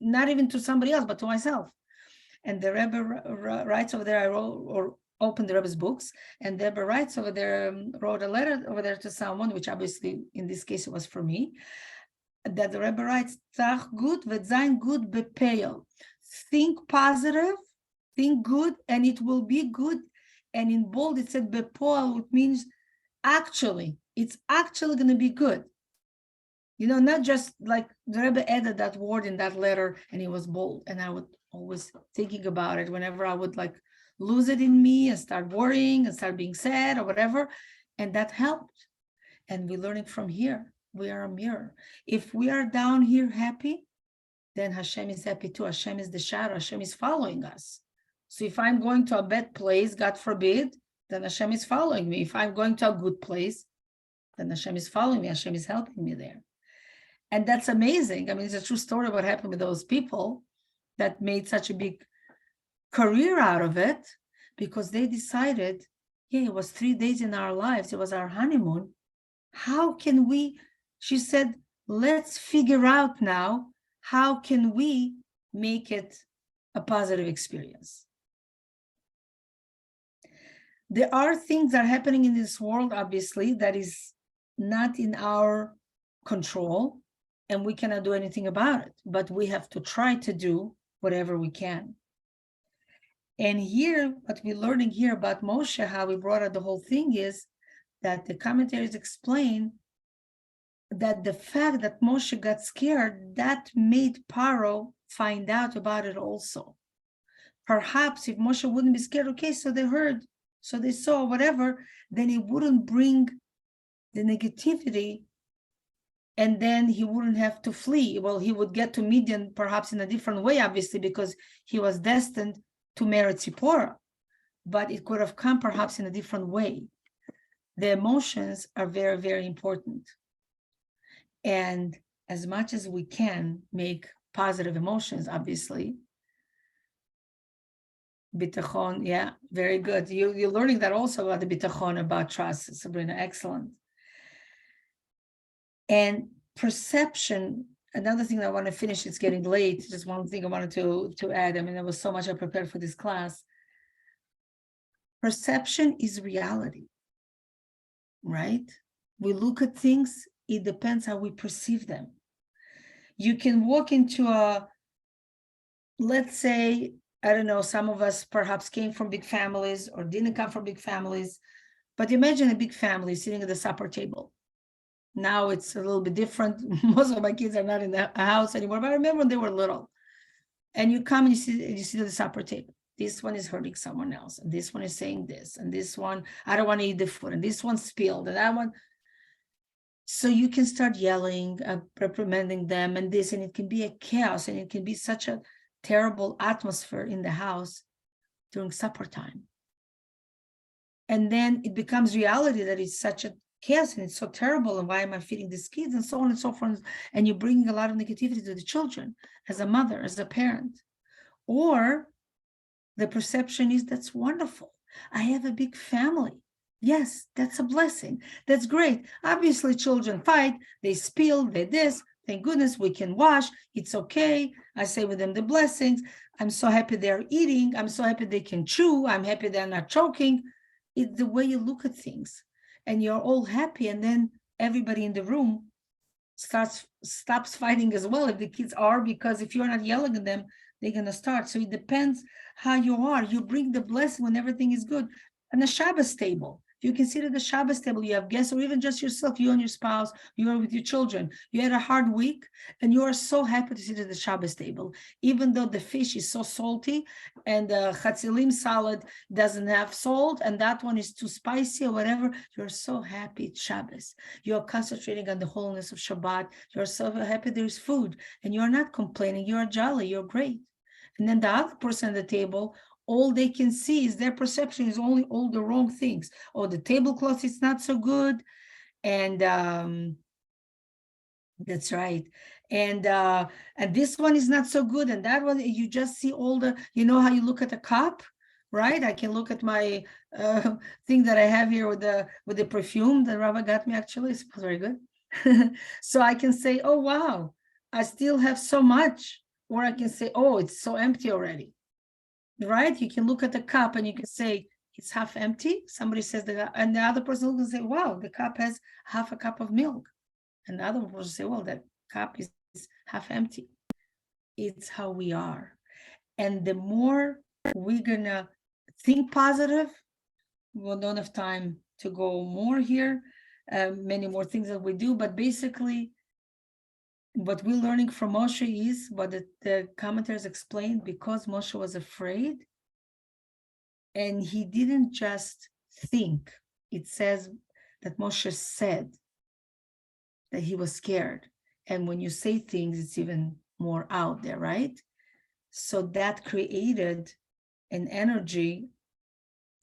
Not even to somebody else, but to myself. And the Rebbe writes over there, I wrote or opened the Rebbe's books, and the Rebbe writes over there, wrote a letter over there to someone, which obviously in this case it was for me, that the Rebbe writes, Tach gut wird sein gut bepeil. Think positive, think good, and it will be good. And in bold it said bepoil, which means actually, it's actually going to be good. Not just like the Rebbe added that word in that letter and it was bold. And I would always thinking about it whenever I would like lose it in me and start worrying and start being sad or whatever. And that helped. And we're learning from here. We are a mirror. If we are down here happy, then Hashem is happy too. Hashem is the shadow. Hashem is following us. So if I'm going to a bad place, God forbid, then Hashem is following me. If I'm going to a good place, then Hashem is following me. Hashem is helping me there. And that's amazing. I mean, it's a true story what happened with those people that made such a big career out of it because they decided, it was 3 days in our lives. It was our honeymoon. How can we, she said, let's figure out now, how can we make it a positive experience? There are things that are happening in this world, obviously, that is not in our control. And we cannot do anything about it, but we have to try to do whatever we can. And here, what we're learning here about Moshe, how we brought out the whole thing, is that the commentaries explain that the fact that Moshe got scared, that made Paro find out about it also. Perhaps if Moshe wouldn't be scared, okay, so they heard, so they saw, whatever, then it wouldn't bring the negativity, and then he wouldn't have to flee. Well, he would get to Midian perhaps in a different way, obviously, because he was destined to marry Tzipporah, but it could have come perhaps in a different way. The emotions are very, very important. And as much as we can make positive emotions, obviously. Bitachon, yeah, very good. You're learning that also about the bitachon, about trust, Sabrina, excellent. And perception, another thing that I want to finish, it's getting late, just one thing I wanted to add. I mean, there was so much I prepared for this class. Perception is reality, right? We look at things, it depends how we perceive them. You can walk into a, let's say, I don't know, some of us perhaps came from big families or didn't come from big families, but imagine a big family sitting at the supper table. Now it's a little bit different. Most of my kids are not in the house anymore, but I remember when they were little. And you come and you sit at the supper table. This one is hurting someone else, and this one is saying this, and this one, I don't want to eat the food, and this one spilled, and that one. So you can start yelling, reprimanding them, and this, and it can be a chaos, and it can be such a terrible atmosphere in the house during supper time. And then it becomes reality that it's such a chaos and it's so terrible, and why am I feeding these kids, and so on and so forth. And you're bringing a lot of negativity to the children as a mother, as a parent. Or the perception is, that's wonderful, I have a big family. Yes, that's a blessing. That's great. Obviously, children fight, they spill, they this. Thank goodness we can wash. It's okay. I say with them the blessings. I'm so happy they're eating. I'm so happy they can chew. I'm happy they're not choking. It's the way you look at things. And you're all happy. And then everybody in the room stops fighting as well, if the kids are, because if you're not yelling at them, they're going to start. So it depends how you are. You bring the blessing when everything is good. And the Shabbos table, you can sit at the Shabbos table, you have guests, or even just yourself, you and your spouse, you are with your children. You had a hard week, and you are so happy to sit at the Shabbos table, even though the fish is so salty, and the chatzilim salad doesn't have salt, and that one is too spicy or whatever. You're so happy it's Shabbos. You're concentrating on the holiness of Shabbat. You're so happy there's food, and you're not complaining. You're jolly. You're great. And then the other person at the table, all they can see is their perception is only all the wrong things. Oh, the tablecloth is not so good. And that's right. And this one is not so good. And that one, you just see all the, you know how you look at a cup, right? I can look at my thing that I have here with the perfume that Rabbi got me, actually. It smells very good. So I can say, oh, wow, I still have so much. Or I can say, oh, it's so empty already. Right? You can look at the cup and you can say it's half empty. Somebody says that, and the other person will say, wow, the cup has half a cup of milk. And the other person will say, well, that cup is half empty. It's how we are. And the more we're gonna think positive, we don't have time to go more here, many more things that we do, but basically what we're learning from Moshe is what the commentators explained, because Moshe was afraid and he didn't just think. It says that Moshe said that he was scared. And when you say things, it's even more out there, right? So that created an energy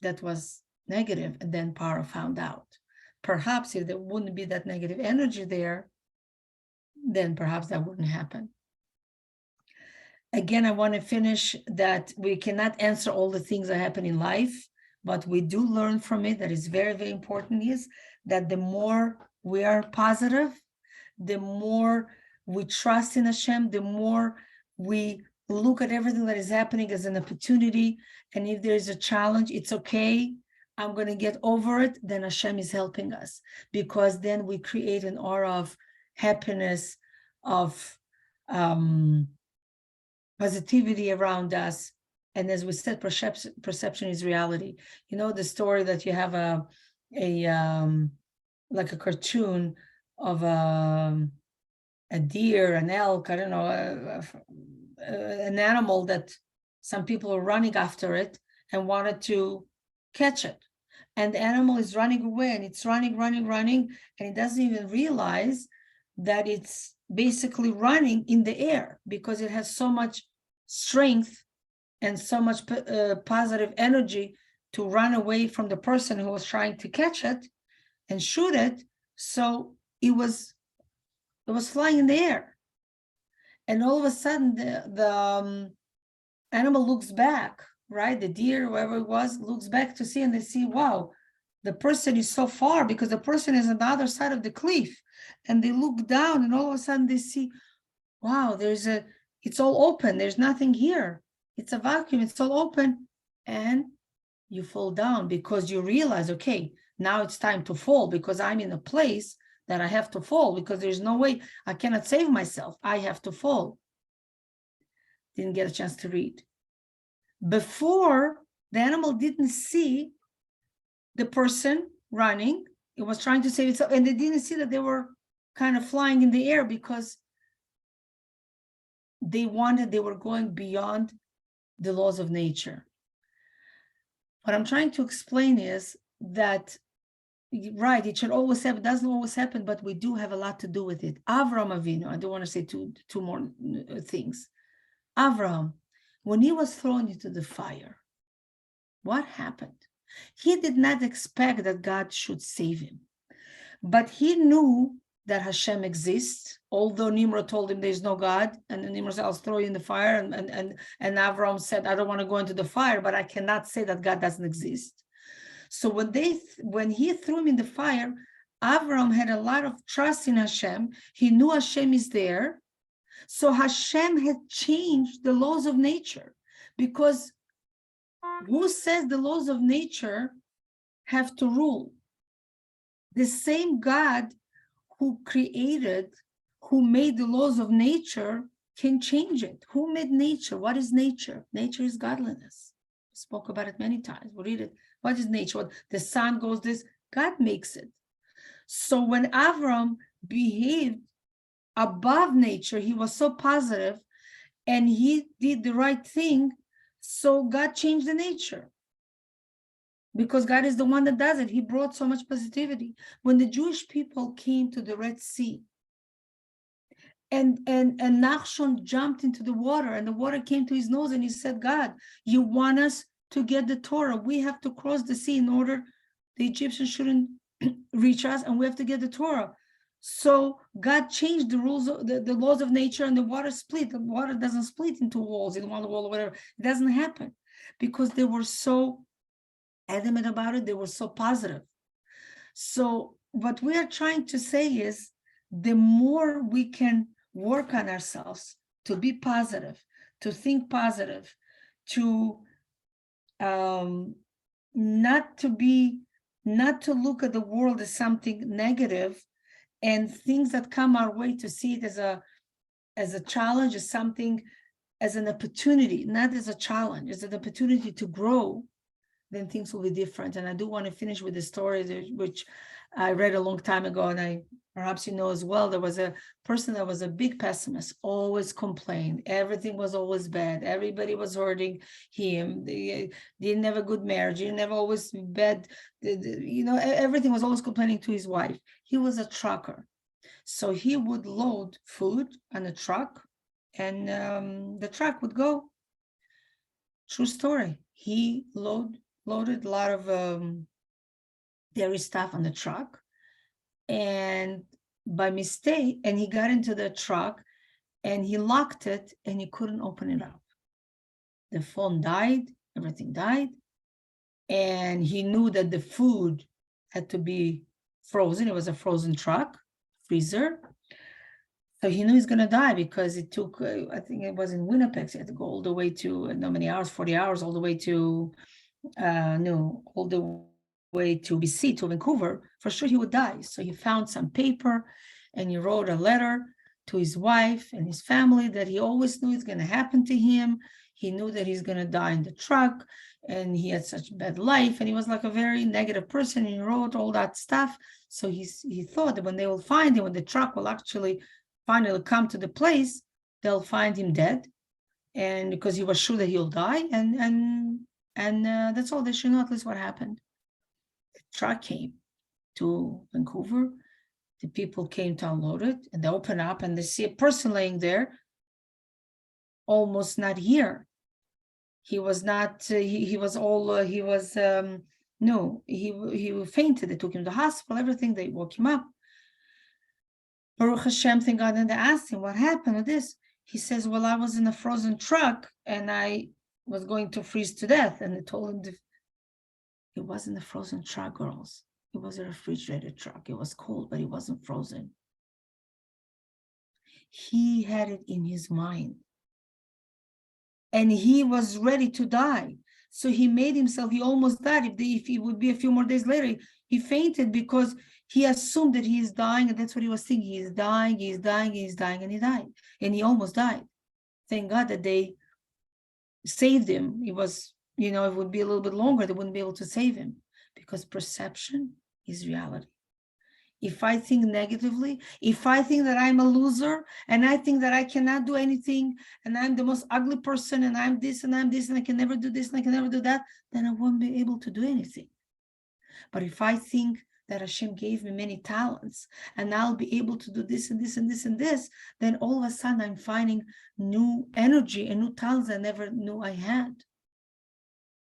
that was negative, and then Paro found out. Perhaps if there wouldn't be that negative energy there, then perhaps that wouldn't happen. Again, I want to finish that we cannot answer all the things that happen in life, but we do learn from it. That is very, very important, is that the more we are positive, the more we trust in Hashem, the more we look at everything that is happening as an opportunity. And if there is a challenge, it's okay. I'm going to get over it. Then Hashem is helping us, because then we create an aura of happiness, of positivity around us. And as we said, perception is reality. You know, the story that you have a like a cartoon of a deer, an elk, I don't know, an animal that some people are running after it and wanted to catch it. And the animal is running away, and it's running, and it doesn't even realize that it's basically running in the air because it has so much strength and so much positive energy to run away from the person who was trying to catch it and shoot it. So it was flying in the air. And all of a sudden, the animal looks back, right? The deer, whoever it was, looks back to see, and they see, wow, the person is so far because the person is on the other side of the cliff. And they look down, and all of a sudden they see, wow, it's all open. There's nothing here. It's a vacuum. It's all open. And you fall down because you realize, okay, now it's time to fall because I'm in a place that I have to fall because there's no way I cannot save myself. I have to fall. Didn't get a chance to read. Before, the animal didn't see the person running. It was trying to save itself, and they didn't see that they were kind of flying in the air because they were going beyond the laws of nature. What I'm trying to explain is that, right, it should always happen, doesn't always happen, but we do have a lot to do with it. Avram Avinu, I don't want to say two more things. Avram, when he was thrown into the fire, what happened? He did not expect that God should save him, but he knew that Hashem exists, although Nimrod told him there's no God, and Nimrod said, I'll throw you in the fire, and Avram said, I don't want to go into the fire, but I cannot say that God doesn't exist. So when he threw him in the fire, Avram had a lot of trust in Hashem. He knew Hashem is there. So Hashem had changed the laws of nature, because who says the laws of nature have to rule? The same God who created, who made the laws of nature, can change it. Who made nature? What is nature? Nature is godliness. We spoke about it many times. We read it. What is nature? What the sun goes this, God makes it. So when Avram behaved above nature, he was so positive and he did the right thing, so God changed the nature. Because God is the one that does it. He brought so much positivity. When the Jewish people came to the Red Sea, and Nachshon jumped into the water, and the water came to his nose, and he said, God, you want us to get the Torah. We have to cross the sea in order the Egyptians shouldn't reach us, and we have to get the Torah. So God changed the rules, the laws of nature, and the water split. The water doesn't split into walls, in one wall or whatever. It doesn't happen because they were so adamant about it. They were so positive. So what we are trying to say is, the more we can work on ourselves to be positive, to think positive, to not to look at the world as something negative, and things that come our way, to see it as a challenge, as something, as an opportunity, not as a challenge, as an opportunity to grow, then things will be different. And I do want to finish with the story which I read a long time ago, and perhaps you know as well, there was a person that was a big pessimist, always complained. Everything was always bad. Everybody was hurting him. They didn't have a good marriage. He didn't have always bad, everything was always complaining to his wife. He was a trucker. So he would load food on a truck, and the truck would go. True story. He loaded a lot of dairy stuff on the truck, and by mistake, and he got into the truck and he locked it and he couldn't open it up. The phone died, everything died, and he knew that the food had to be frozen. It was a frozen truck, freezer. So he knew he's going to die because it took, I think it was in Winnipeg, so he had to go all the way to, how many hours, 40 hours, all the way to, all the way to BC, to Vancouver. For sure he would die. So he found some paper and he wrote a letter to his wife and his family that he always knew it's going to happen to him. He knew that he's going to die in the truck, and he had such bad life, and he was like a very negative person, and he wrote all that stuff. So he thought that when they will find him, when the truck will actually finally come to the place, they'll find him dead, and because he was sure that he'll die, and that's all. They should know at least what happened. The truck came to Vancouver. The people came to unload it, and they open up and they see a person laying there, almost not here. He was not. He was all. He was. No, he fainted. They took him to the hospital. Everything. They woke him up. Baruch Hashem, thank God. And they asked him what happened with this. He says, "Well, I was in a frozen truck and I was going to freeze to death." And they told him it wasn't a frozen truck, girls. It was a refrigerated truck. It was cold, but it wasn't frozen. He had it in his mind. And he was ready to die. So he made himself, he almost died. If it would be a few more days later, he fainted because he assumed that he is dying. And that's what he was thinking. He's dying, he's dying, he's dying, and he died. And he almost died. Thank God that they saved him. It was, it would be a little bit longer. They wouldn't be able to save him because perception is reality. If I think negatively, if I think that I'm a loser and I think that I cannot do anything and I'm the most ugly person and I'm this and I'm this and I can never do this and I can never do that, then I won't be able to do anything. But if I think that Hashem gave me many talents and I'll be able to do this and this and this and this, then all of a sudden I'm finding new energy and new talents I never knew I had.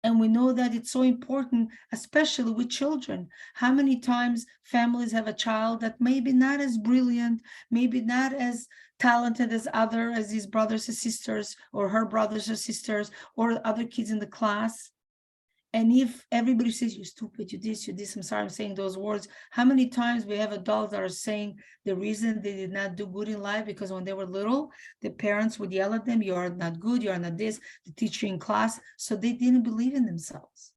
And we know that it's so important, especially with children. How many times families have a child that maybe not as brilliant, maybe not as talented as his brothers and sisters, or her brothers or sisters, or other kids in the class. And if everybody says, "You're stupid, you this," I'm sorry I'm saying those words. How many times we have adults that are saying the reason they did not do good in life because when they were little, the parents would yell at them, "You are not good, you are not this," the teacher in class, so they didn't believe in themselves.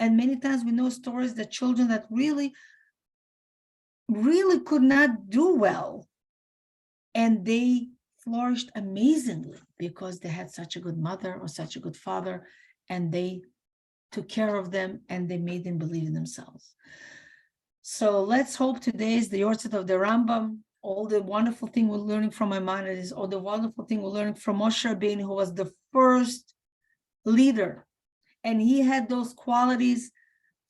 And many times we know stories that children that really, really could not do well, and they flourished amazingly because they had such a good mother or such a good father, and they took care of them and they made them believe in themselves. So let's hope today is the Yortzeit of the Rambam. All the wonderful thing we're learning from Maimonides, all the wonderful thing we're learning from Moshe Rabbeinu, who was the first leader. And he had those qualities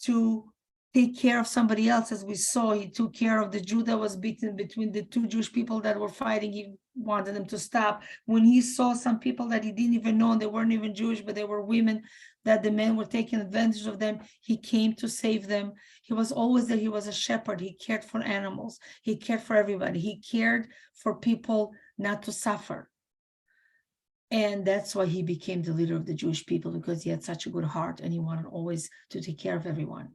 to take care of somebody else. As we saw, he took care of the Jew that was beaten between the two Jewish people that were fighting. He wanted them to stop. When he saw some people that he didn't even know, and they weren't even Jewish, but they were women, that the men were taking advantage of them, he came to save them. He was always there. He was a shepherd. He cared for animals. He cared for everybody. He cared for people not to suffer. And that's why he became the leader of the Jewish people, because he had such a good heart and he wanted always to take care of everyone.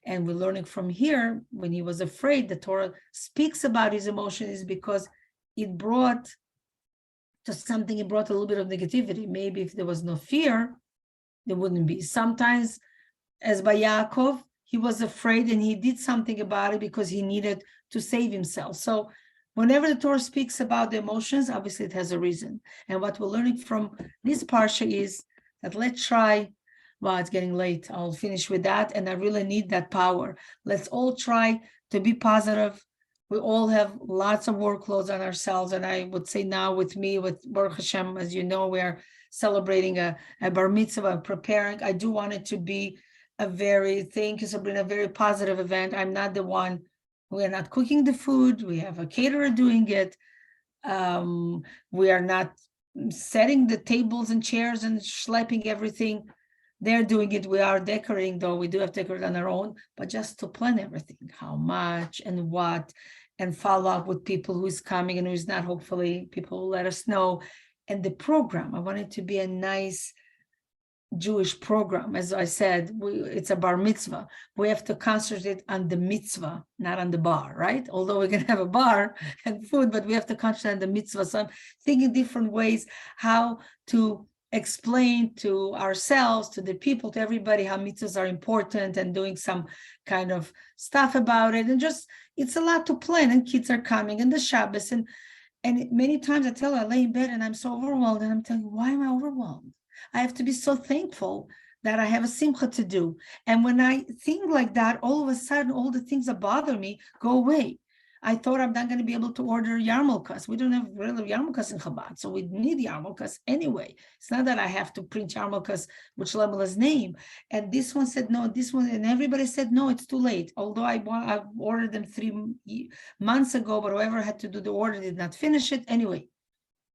And we're learning from here, when he was afraid, the Torah speaks about his emotions because it brought to something, it brought a little bit of negativity. Maybe if there was no fear, there wouldn't be. Sometimes, as by Yaakov, he was afraid and he did something about it because he needed to save himself. So whenever the Torah speaks about the emotions, obviously it has a reason. And what we're learning from this parsha is that let's try. Wow, it's getting late. I'll finish with that. And I really need that power. Let's all try to be positive. We all have lots of workloads on ourselves. And I would say now with me, with Baruch Hashem, as you know, we are celebrating a bar mitzvah, preparing. I do want it to be a very positive event. I'm not the one. We are not cooking the food. We have a caterer doing it. We are not setting the tables and chairs and schlepping everything. They're doing it. We are decorating, though. We do have to decorate on our own, but just to plan everything, how much and what, and follow up with people who is coming and who is not. Hopefully, people will let us know. And the program, I want it to be a nice Jewish program. As I said, it's a bar mitzvah. We have to concentrate on the mitzvah, not on the bar, right? Although we can have a bar and food, but we have to concentrate on the mitzvah. So I'm thinking different ways how to explain to ourselves, to the people, to everybody, how mitzvahs are important, and doing some kind of stuff about it. And just, it's a lot to plan, and kids are coming, and the Shabbos, and many times I tell her, I lay in bed and I'm so overwhelmed, and I'm telling, why am I overwhelmed? I have to be so thankful that I have a simcha to do. And when I think like that, all of a sudden, all the things that bother me go away. I thought I'm not going to be able to order yarmulkes. We don't have really yarmulkes in Chabad, so we need yarmulkes anyway. It's not that I have to print yarmulkes with Shlomo's name. And this one said no, this one, and everybody said no, it's too late. Although I ordered them 3 months ago, but whoever had to do the order did not finish it. Anyway,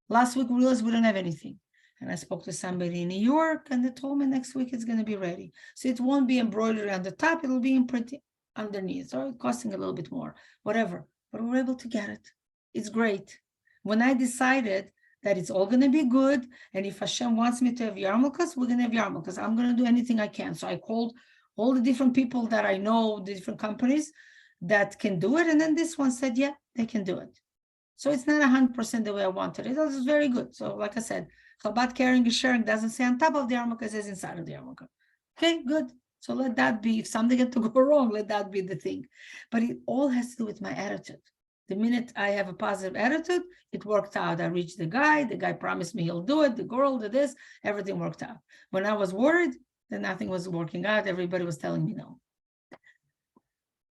last week we realized we don't have anything. And I spoke to somebody in New York, and they told me next week it's going to be ready. So it won't be embroidery on the top, it'll be imprinted underneath, or costing a little bit more, whatever. But we're able to get it. It's great. When I decided that it's all going to be good, and if Hashem wants me to have yarmulkes, we're going to have yarmulkes. I'm going to do anything I can. So I called all the different people that I know, the different companies that can do it. And then this one said, yeah, they can do it. So it's not 100% the way I wanted it. It was very good. So like I said, Chabad caring and sharing doesn't say on top of the yarmulke, it says inside of the yarmulke. Okay, good. So let that be, if something had to go wrong, let that be the thing. But it all has to do with my attitude. The minute I have a positive attitude, it worked out. I reached the guy promised me he'll do it, the girl did this, everything worked out. When I was worried, then nothing was working out. Everybody was telling me no.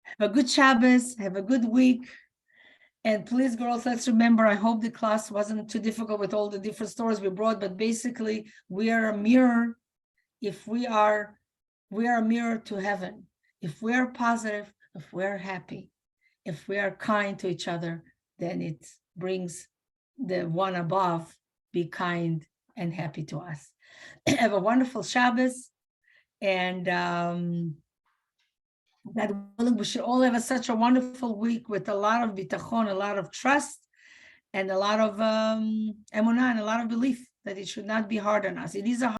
Have a good Shabbos, have a good week. And please, girls, let's remember, I hope the class wasn't too difficult with all the different stories we brought, but basically we are a mirror. If we are a mirror to heaven. If we are positive, if we are happy, if we are kind to each other, then it brings the one above be kind and happy to us. Have a wonderful Shabbos, and that we should all have such a wonderful week with a lot of bitachon, a lot of trust, and a lot of emunah, and a lot of belief that it should not be hard on us. It is a